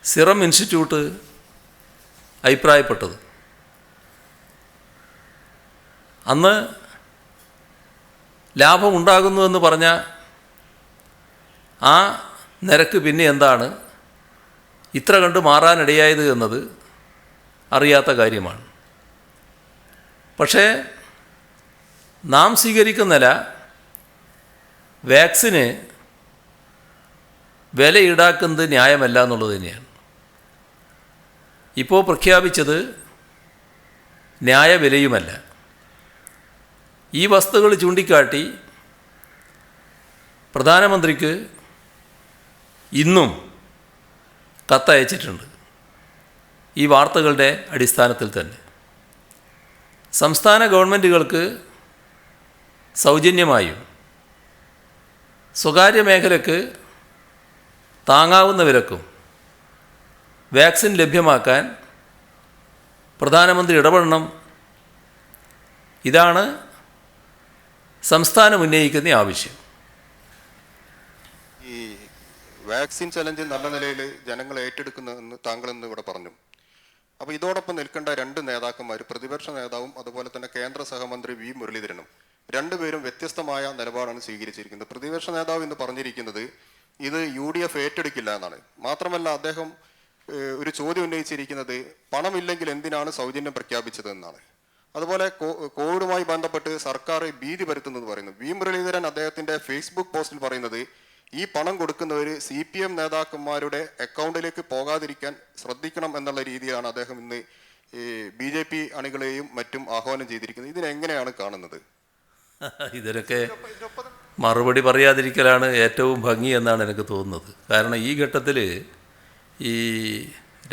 A: സിറം ഇൻസ്റ്റിറ്റ്യൂട്ട് അഭിപ്രായപ്പെട്ടത്. അന്ന് ലാഭം ഉണ്ടാകുന്നുവെന്ന് പറഞ്ഞ ആ നിരക്ക് പിന്നെ എന്താണ് ഇത്ര കണ്ട് മാറാനിടയായത് എന്നത് അറിയാത്ത കാര്യമാണ്. പക്ഷേ നാം സ്വീകരിക്കുന്ന നില വാക്സിന് വില ഈടാക്കുന്നത് ന്യായമല്ല എന്നുള്ളത് തന്നെയാണ്. ഇപ്പോൾ പ്രഖ്യാപിച്ചത് ന്യായവിലയുമല്ല. ഈ വസ്തുതകൾ ചൂണ്ടിക്കാട്ടി പ്രധാനമന്ത്രിക്ക് ഇന്നും കത്തയച്ചിട്ടുണ്ട്. ഈ വാർത്തകളുടെ അടിസ്ഥാനത്തിൽ തന്നെ സംസ്ഥാന ഗവൺമെൻറ്റുകൾക്ക് സൗജന്യമായും സ്വകാര്യ മേഖലയ്ക്ക് താങ്ങാവുന്ന വിലക്കും വാക്സിൻ ലഭ്യമാക്കാൻ പ്രധാനമന്ത്രി ഇടപെടണം. ഇതാണ് സംസ്ഥാനം ഉന്നയിക്കുന്ന ആവശ്യം.
C: ഈ വാക്സിൻ ചലഞ്ച് നല്ല നിലയിൽ ജനങ്ങൾ ഏറ്റെടുക്കുന്നുവെന്ന് താങ്കൾ ഇന്ന് ഇവിടെ പറഞ്ഞു. അപ്പോൾ ഇതോടൊപ്പം നിൽക്കേണ്ട രണ്ട് നേതാക്കന്മാർ, പ്രതിപക്ഷ നേതാവും അതുപോലെ തന്നെ കേന്ദ്ര സഹമന്ത്രി വി മുരളീധരനും, രണ്ടുപേരും വ്യത്യസ്തമായ നിലപാടാണ് സ്വീകരിച്ചിരിക്കുന്നത്. പ്രതിപക്ഷ നേതാവ് ഇന്ന് പറഞ്ഞിരിക്കുന്നത് ഇത് UDF ഏറ്റെടുക്കില്ല എന്നാണ്. മാത്രമല്ല അദ്ദേഹം ഒരു ചോദ്യം ഉന്നയിച്ചിരിക്കുന്നത് പണമില്ലെങ്കിൽ എന്തിനാണ് സൗജന്യം പ്രഖ്യാപിച്ചത് എന്നാണ്. അതുപോലെ കോവിഡുമായി ബന്ധപ്പെട്ട് സർക്കാർ ഭീതി പരത്തുന്നത് പറയുന്നു. വി മുരളീധരൻ അദ്ദേഹത്തിന്റെ ഫേസ്ബുക്ക് പോസ്റ്റിൽ പറയുന്നത് ഈ പണം കൊടുക്കുന്നവർ CPM നേതാക്കന്മാരുടെ അക്കൗണ്ടിലേക്ക് പോകാതിരിക്കാൻ ശ്രദ്ധിക്കണം എന്നുള്ള രീതിയാണ് അദ്ദേഹം ഇന്ന് BJP അണികളെയും മറ്റും ആഹ്വാനം ചെയ്തിരിക്കുന്നത്. ഇതിനെങ്ങനെയാണ് കാണുന്നത്?
A: ഇതിനൊക്കെ മറുപടി പറയാതിരിക്കലാണ് ഏറ്റവും ഭംഗി എന്നാണ് എനിക്ക് തോന്നുന്നത്. കാരണം ഈ ഘട്ടത്തിൽ ഈ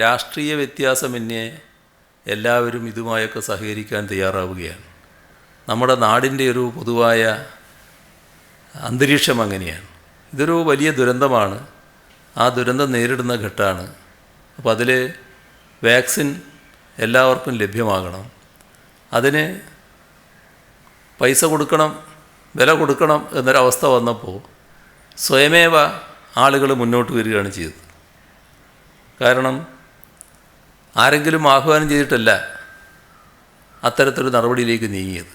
A: രാഷ്ട്രീയ വ്യത്യാസമന്യേ എല്ലാവരും ഇതുമായൊക്കെ സഹകരിക്കാൻ തയ്യാറാവുകയാണ്. നമ്മുടെ നാടിൻ്റെ ഒരു പൊതുവായ അന്തരീക്ഷം അങ്ങനെയാണ്. ഇതൊരു വലിയ ദുരന്തമാണ്. ആ ദുരന്തം നേരിടുന്ന ഘട്ടമാണ്. അപ്പോൾ അതിൽ വാക്സിൻ എല്ലാവർക്കും ലഭ്യമാകണം. അതിന് പൈസ കൊടുക്കണം, വില കൊടുക്കണം എന്നൊരവസ്ഥ വന്നപ്പോൾ സ്വയമേവ ആളുകൾ മുന്നോട്ട് വരികയാണ് ചെയ്തത്. കാരണം ആരെങ്കിലും ആഹ്വാനം ചെയ്തിട്ടല്ല അത്തരത്തിലൊരു നടപടിയിലേക്ക് നീങ്ങിയത്.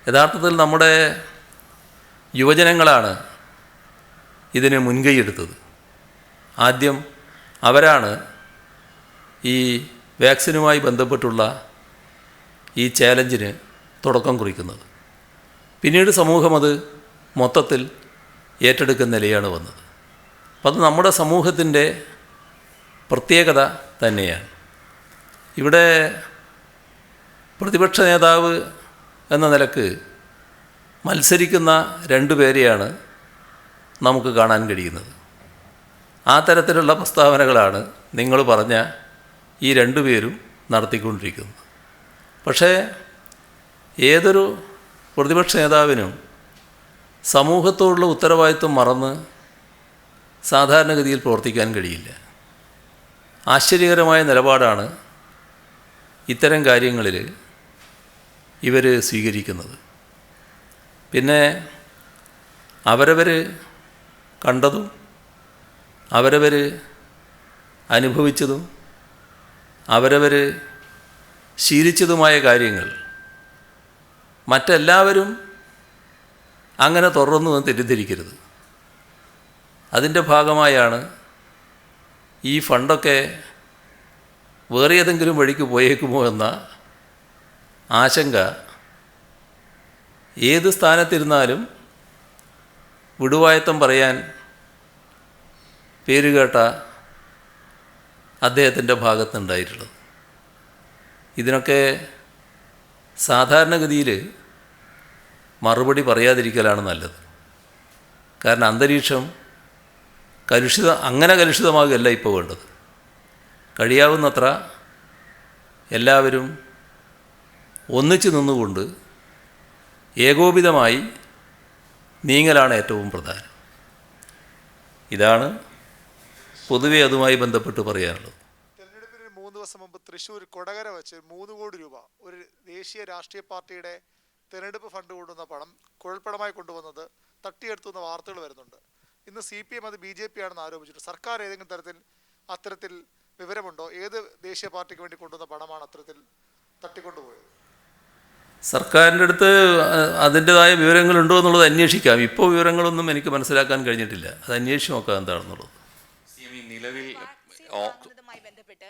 A: യഥാർത്ഥത്തിൽ നമ്മുടെ യുവജനങ്ങളാണ് ഇതിന് മുൻകൈയെടുത്തത്. ആദ്യം അവരാണ് ഈ വാക്സിനുമായി ബന്ധപ്പെട്ടുള്ള ഈ ചാലഞ്ചിന് തുടക്കം കുറിക്കുന്നത്. പിന്നീട് സമൂഹം അത് മൊത്തത്തിൽ ഏറ്റെടുക്കുന്ന നിലയാണ് വന്നത്. അപ്പം അത് നമ്മുടെ സമൂഹത്തിൻ്റെ പ്രത്യേകത തന്നെയാണ്. ഇവിടെ പ്രതിപക്ഷ നേതാവ് എന്ന നിലക്ക് മത്സരിക്കുന്ന രണ്ടു പേരെയാണ് നമുക്ക് കാണാൻ കഴിയുന്നത്. ആ തരത്തിലുള്ള പ്രസ്താവനകളാണ് നിങ്ങൾ പറഞ്ഞ ഈ രണ്ടുപേരും നടത്തിക്കൊണ്ടിരിക്കുന്നത്. പക്ഷേ ഏതൊരു പ്രതിപക്ഷ നേതാവിനും സമൂഹത്തോടുള്ള ഉത്തരവാദിത്വം മറന്ന് സാധാരണഗതിയിൽ പ്രവർത്തിക്കാൻ കഴിയില്ല. ആശ്ചര്യകരമായ നിലപാടാണ് ഇത്തരം കാര്യങ്ങളിൽ ഇവർ സ്വീകരിക്കുന്നത്. പിന്നെ അവരവർ കണ്ടതും അവരവർ അനുഭവിച്ചതും അവരവർ ശീലിച്ചതുമായ കാര്യങ്ങൾ മറ്റെല്ലാവരും അങ്ങനെ തുറന്നു എന്ന് തെറ്റിദ്ധരിക്കരുത്. അതിൻ്റെ ഭാഗമായാണ് ഈ ഫണ്ടൊക്കെ വേറെ ഏതെങ്കിലും വഴിക്ക് പോയേക്കുമോ എന്ന ആശങ്ക ഏത് സ്ഥാനത്തിരുന്നാലും വിടുവായത്തം പറയാൻ പേരുകേട്ട അദ്ദേഹത്തിൻ്റെ ഭാഗത്തുണ്ടായിട്ടുള്ളത്. ഇതിനൊക്കെ സാധാരണഗതിയിൽ മറുപടി പറയാതിരിക്കലാണ് നല്ലത്. കാരണം അന്തരീക്ഷം അങ്ങനെ കലുഷിതമാകുകയല്ല ഇപ്പോൾ വേണ്ടത്. കഴിയാവുന്നത്ര എല്ലാവരും ഒന്നിച്ചു നിന്നുകൊണ്ട് ഏകോപിതമായി നീങ്ങലാണ് ഏറ്റവും പ്രധാനം. ഇതാണ് പൊതുവെ അതുമായി ബന്ധപ്പെട്ട് പറയാനുള്ളത്.
D: തെരഞ്ഞെടുപ്പിന് 3 ദിവസം മുമ്പ് തൃശ്ശൂർ കൊടകര വെച്ച് 3 കോടി രൂപ ഒരു ദേശീയ രാഷ്ട്രീയ പാർട്ടിയുടെ തെരഞ്ഞെടുപ്പ് ഫണ്ട് കൊണ്ടുവന്ന പണം കുഴൽപ്പണമായി കൊണ്ടുവന്നത് തട്ടിയെടുത്തുന്ന വാർത്തകൾ വരുന്നുണ്ട്. ഇന്ന് CPM അത് BJP ആണെന്ന് ആരോപിച്ചിട്ടുണ്ട്. സർക്കാർ ഏതെങ്കിലും തരത്തിൽ അത്തരത്തിൽ വിവരമുണ്ടോ? ഏത് ദേശീയ പാർട്ടിക്ക് വേണ്ടി കൊണ്ടുവന്ന പണമാണ് അത്തരത്തിൽ തട്ടിക്കൊണ്ടുപോയത്?
A: സർക്കാരിൻ്റെ അടുത്ത് അതിൻ്റെതായ വിവരങ്ങളുണ്ടോ എന്നുള്ളത് അന്വേഷിക്കാം. ഇപ്പോൾ വിവരങ്ങളൊന്നും എനിക്ക് മനസ്സിലാക്കാൻ കഴിഞ്ഞിട്ടില്ല. അത് അന്വേഷിച്ച് നോക്കാം എന്താണെന്നുള്ളത്.
E: നിലവിൽ
F: ബന്ധപ്പെട്ട്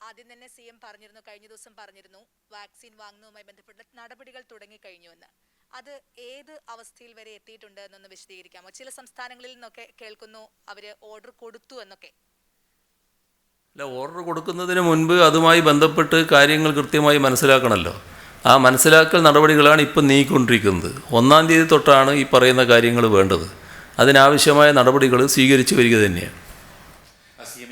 F: ആദ്യം തന്നെ CM പറഞ്ഞിരുന്നു, കഴിഞ്ഞ ദിവസം പറഞ്ഞിരുന്നു വാക്സിൻ വാങ്ങുന്നതുമായി ബന്ധപ്പെട്ട് നടപടികൾ തുടങ്ങിക്കഴിഞ്ഞുവെന്ന്. അത് ഏത് അവസ്ഥയിൽ വരെ എത്തിയിട്ടുണ്ട് എന്നൊന്ന് വിശദീകരിക്കാമോ? ചില സംസ്ഥാനങ്ങളിൽ നിന്നൊക്കെ കേൾക്കുന്നു അവർ ഓർഡർ കൊടുത്തു എന്നൊക്കെ.
A: അല്ല, ഓർഡർ കൊടുക്കുന്നതിന് മുൻപ് അതുമായി ബന്ധപ്പെട്ട് കാര്യങ്ങൾ കൃത്യമായി മനസ്സിലാക്കണമല്ലോ. ആ മനസ്സിലാക്കൽ നടപടികളാണ് ഇപ്പം നീക്കിക്കൊണ്ടിരിക്കുന്നത്. 1-ാം തീയതി തൊട്ടാണ് ഈ പറയുന്ന കാര്യങ്ങൾ വേണ്ടത്. അതിനാവശ്യമായ നടപടികൾ സ്വീകരിച്ചു വരിക തന്നെയാണ്.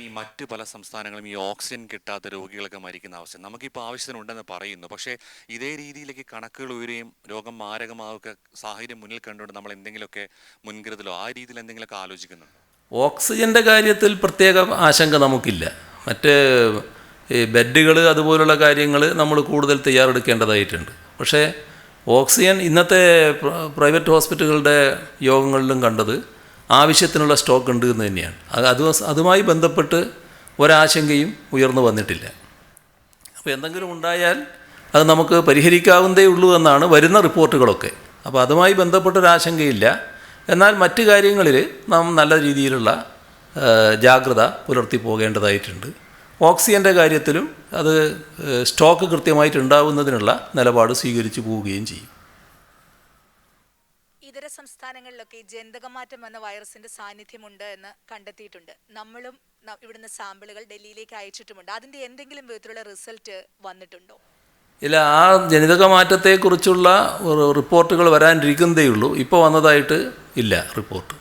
E: ഈ മറ്റ് പല സംസ്ഥാനങ്ങളും ഈ ഓക്സിജൻ കിട്ടാത്ത രോഗികളൊക്കെ മരിക്കുന്ന അവസ്ഥ നമുക്കിപ്പോൾ ആവശ്യത്തിനുണ്ടെന്ന് പറയുന്നു. പക്ഷേ ഇതേ രീതിയിലേക്ക് കണക്കുകൾ ഉയരുകയും രോഗം മാരകമാവുക സാഹചര്യം മുന്നിൽ കണ്ടുകൊണ്ട് നമ്മൾ എന്തെങ്കിലുമൊക്കെ മുൻകരുതലോ ആ രീതിയിൽ എന്തെങ്കിലുമൊക്കെ ആലോചിക്കുന്നുണ്ടോ?
A: ഓക്സിജൻ്റെ കാര്യത്തിൽ പ്രത്യേക ആശങ്ക നമുക്കില്ല. മറ്റ് ബെഡുകൾ അതുപോലുള്ള കാര്യങ്ങൾ നമ്മൾ കൂടുതൽ തയ്യാറെടുക്കേണ്ടതായിട്ടുണ്ട്. പക്ഷേ ഓക്സിജൻ ഇന്നത്തെ പ്രൈവറ്റ് ഹോസ്പിറ്റലുകളുടെ യോഗങ്ങളിലും കണ്ടത് ആവശ്യത്തിനുള്ള സ്റ്റോക്ക് ഉണ്ട് എന്ന് തന്നെയാണ്. അതുമായി ബന്ധപ്പെട്ട് ഒരാശങ്കയും ഉയർന്നു വന്നിട്ടില്ല. അപ്പോൾ എന്തെങ്കിലും ഉണ്ടായാൽ അത് നമുക്ക് പരിഹരിക്കാവുന്നതേ ഉള്ളൂ എന്നാണ് വരുന്ന റിപ്പോർട്ടുകളൊക്കെ. അപ്പോൾ അതുമായി ബന്ധപ്പെട്ടൊരാശങ്കയില്ല. എന്നാൽ മറ്റ് കാര്യങ്ങളിൽ നാം നല്ല രീതിയിലുള്ള ജാഗ്രത പുലർത്തി പോകേണ്ടതായിട്ടുണ്ട്. ഓക്സിജൻ്റെ കാര്യത്തിലും അത് സ്റ്റോക്ക് കൃത്യമായിട്ടുണ്ടാവുന്നതിനുള്ള നിലപാട് സ്വീകരിച്ചു പോവുകയും ചെയ്യും.
F: ഇതര സംസ്ഥാനങ്ങളിലൊക്കെ ജനിതകമാറ്റം വന്ന വൈറസിന്റെ സാന്നിധ്യമുണ്ട് എന്ന് കണ്ടെത്തിയിട്ടുണ്ട്. നമ്മളും ഇവിടുന്ന് സാമ്പിളുകൾ ഡൽഹിയിലേക്ക് അയച്ചിട്ടുമുണ്ട്. അതിൻ്റെ എന്തെങ്കിലും വിധത്തിലുള്ള റിസൾട്ട് വന്നിട്ടുണ്ടോ?
A: ഇല്ല, ആ ജനിതക മാറ്റത്തെക്കുറിച്ചുള്ള റിപ്പോർട്ടുകൾ വരാനിരിക്കുന്നതേ ഉള്ളൂ. ഇപ്പോൾ വന്നതായിട്ട് ഇല്ല റിപ്പോർട്ട്.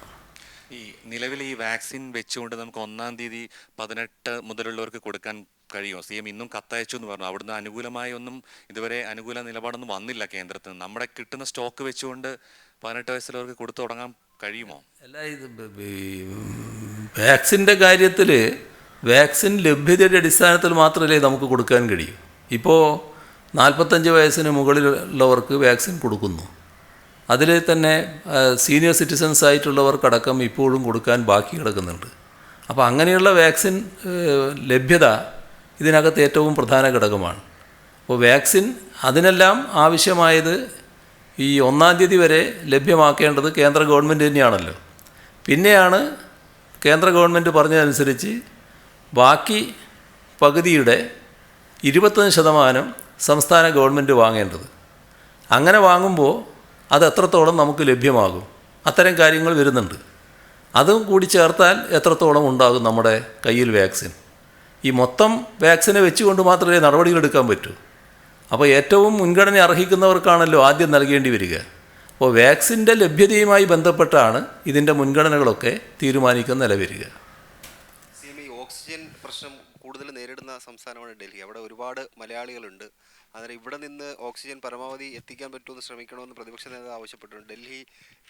E: ഈ നിലവിൽ ഈ വാക്സിൻ വെച്ചുകൊണ്ട് നമുക്ക് 1-ാം തീയതി 18 മുതലുള്ളവർക്ക് കൊടുക്കാൻ കഴിയുമോ? CM ഇന്നും കത്തയച്ചു എന്ന് പറഞ്ഞു. അവിടുന്ന് അനുകൂലമായ ഒന്നും ഇതുവരെ അനുകൂല നിലപാടൊന്നും വന്നില്ല കേന്ദ്രത്തിൽ നിന്ന്. നമ്മുടെ കിട്ടുന്ന സ്റ്റോക്ക് വെച്ചുകൊണ്ട് 18 വയസ്സുള്ളവർക്ക് കൊടുത്തു തുടങ്ങാൻ കഴിയുമോ?
A: അല്ല, ഇത് വാക്സിൻ്റെ കാര്യത്തിൽ വാക്സിൻ ലഭ്യതയുടെ അടിസ്ഥാനത്തിൽ മാത്രമല്ലേ നമുക്ക് കൊടുക്കാൻ കഴിയൂ. ഇപ്പോൾ 45 വയസ്സിന് മുകളിലുള്ളവർക്ക് വാക്സിൻ കൊടുക്കുന്നു. അതിൽ തന്നെ സീനിയർ സിറ്റിസൺസ് ആയിട്ടുള്ളവർക്കടക്കം ഇപ്പോഴും കൊടുക്കാൻ ബാക്കി കിടക്കുന്നുണ്ട്. അപ്പോൾ അങ്ങനെയുള്ള വാക്സിൻ ലഭ്യത ഇതിനകത്ത് ഏറ്റവും പ്രധാന ഘടകമാണ്. അപ്പോൾ വാക്സിൻ അതിനെല്ലാം ആവശ്യമായത് ഈ 1-ാം തീയതി വരെ ലഭ്യമാക്കേണ്ടത് കേന്ദ്ര ഗവൺമെൻറ് തന്നെയാണല്ലോ. പിന്നെയാണ് കേന്ദ്ര ഗവൺമെൻറ് പറഞ്ഞതനുസരിച്ച് ബാക്കി പകുതിയുടെ 25% സംസ്ഥാന ഗവൺമെൻറ് വാങ്ങേണ്ടത്. അങ്ങനെ വാങ്ങുമ്പോൾ അത് എത്രത്തോളം നമുക്ക് ലഭ്യമാകും, അത്തരം കാര്യങ്ങൾ വരുന്നുണ്ട്. അതും കൂടി ചേർത്താൽ എത്രത്തോളം ഉണ്ടാകും നമ്മുടെ കയ്യിൽ വാക്സിൻ. ഈ മൊത്തം വാക്സിനെ വെച്ചുകൊണ്ട് മാത്രമേ നടപടികളെടുക്കാൻ പറ്റൂ. അപ്പോൾ ഏറ്റവും മുൻഗണന അർഹിക്കുന്നവർക്കാണല്ലോ ആദ്യം നൽകേണ്ടി വരിക. അപ്പോൾ വാക്സിൻ്റെ ലഭ്യതയുമായി ബന്ധപ്പെട്ടാണ് ഇതിൻ്റെ മുൻഗണനകളൊക്കെ തീരുമാനിക്കുന്ന നില വരിക.
G: ഓക്സിജൻ പ്രശ്നം കൂടുതൽ നേരിടുന്ന സംസ്ഥാനമാണ് ഡൽഹി. അവിടെ ഒരുപാട് മലയാളികളുണ്ട്. അന്നേരം ഇവിടെ നിന്ന് ഓക്സിജൻ പരമാവധി എത്തിക്കാൻ പറ്റുമെന്ന് ശ്രമിക്കണമെന്ന് പ്രതിപക്ഷ നേതാവ് ആവശ്യപ്പെട്ടിട്ടുണ്ട്. ഡൽഹി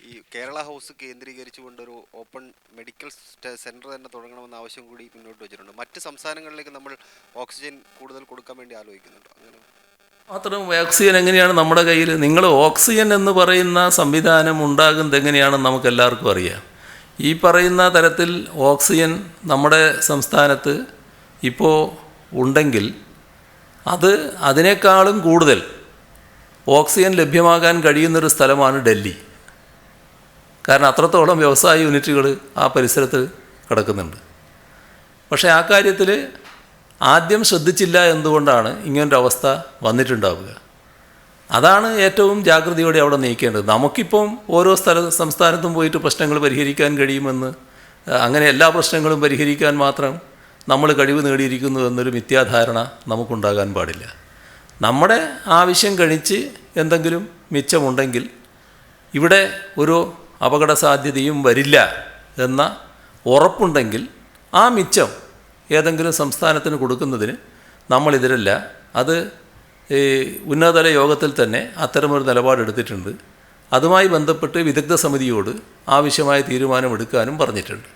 G: ഈ കേരള ഹൗസ് കേന്ദ്രീകരിച്ചുകൊണ്ടൊരു ഓപ്പൺ മെഡിക്കൽ സെൻറ്റർ തന്നെ തുടങ്ങണമെന്ന ആവശ്യം കൂടി മുന്നോട്ട് വെച്ചിട്ടുണ്ട്. മറ്റ് സംസ്ഥാനങ്ങളിലേക്ക് നമ്മൾ ഓക്സിജൻ കൂടുതൽ കൊടുക്കാൻ വേണ്ടി ആലോചിക്കുന്നുണ്ടോ? അങ്ങനെ
A: മാത്രം ഓക്സിജൻ എങ്ങനെയാണ് നമ്മുടെ കയ്യിൽ? നിങ്ങൾ ഓക്സിജൻ എന്ന് പറയുന്ന സംവിധാനം ഉണ്ടാകുന്നത് എങ്ങനെയാണെന്ന് നമുക്കെല്ലാവർക്കും അറിയാം. ഈ പറയുന്ന തരത്തിൽ ഓക്സിജൻ നമ്മുടെ സംസ്ഥാനത്ത് ഇപ്പോൾ ഉണ്ടെങ്കിൽ അതിനേക്കാളും കൂടുതൽ ഓക്സിജൻ ലഭ്യമാകാൻ കഴിയുന്നൊരു സ്ഥലമാണ് ഡൽഹി. കാരണം അത്രത്തോളം വ്യവസായ യൂണിറ്റുകൾ ആ പരിസരത്ത് കിടക്കുന്നുണ്ട്. പക്ഷേ ആ കാര്യത്തിൽ ആദ്യം ശ്രദ്ധിച്ചില്ല എന്തുകൊണ്ടാണ് ഇങ്ങനൊരവസ്ഥ വന്നിട്ടുണ്ടാവുക. അതാണ് ഏറ്റവും ജാഗ്രതയോടെ അവിടെ നീക്കേണ്ടത്. നമുക്കിപ്പം ഓരോ സംസ്ഥാനത്തും പോയിട്ട് പ്രശ്നങ്ങൾ പരിഹരിക്കാൻ കഴിയുമെന്ന്, അങ്ങനെ എല്ലാ പ്രശ്നങ്ങളും പരിഹരിക്കാൻ മാത്രം നമ്മൾ കഴിവ് നേടിയിരിക്കുന്നു എന്നൊരു മിഥ്യാധാരണ നമുക്കുണ്ടാകാൻ പാടില്ല. നമ്മുടെ ആവശ്യം കഴിച്ച് എന്തെങ്കിലും മിച്ചമുണ്ടെങ്കിൽ ഇവിടെ ഒരു അപകട സാധ്യതയും വരില്ല എന്ന ഉറപ്പുണ്ടെങ്കിൽ ആ മിച്ചം ഏതെങ്കിലും സംസ്ഥാനത്തിന് കൊടുക്കുന്നതിന് നമ്മളിതിരല്ല. അത് ഈ ഉന്നതതല യോഗത്തിൽ തന്നെ അത്തരമൊരു നിലപാടെടുത്തിട്ടുണ്ട്. അതുമായി ബന്ധപ്പെട്ട് വിദഗ്ധ സമിതിയോട് ആവശ്യമായ തീരുമാനമെടുക്കാനും പറഞ്ഞിട്ടുണ്ട്.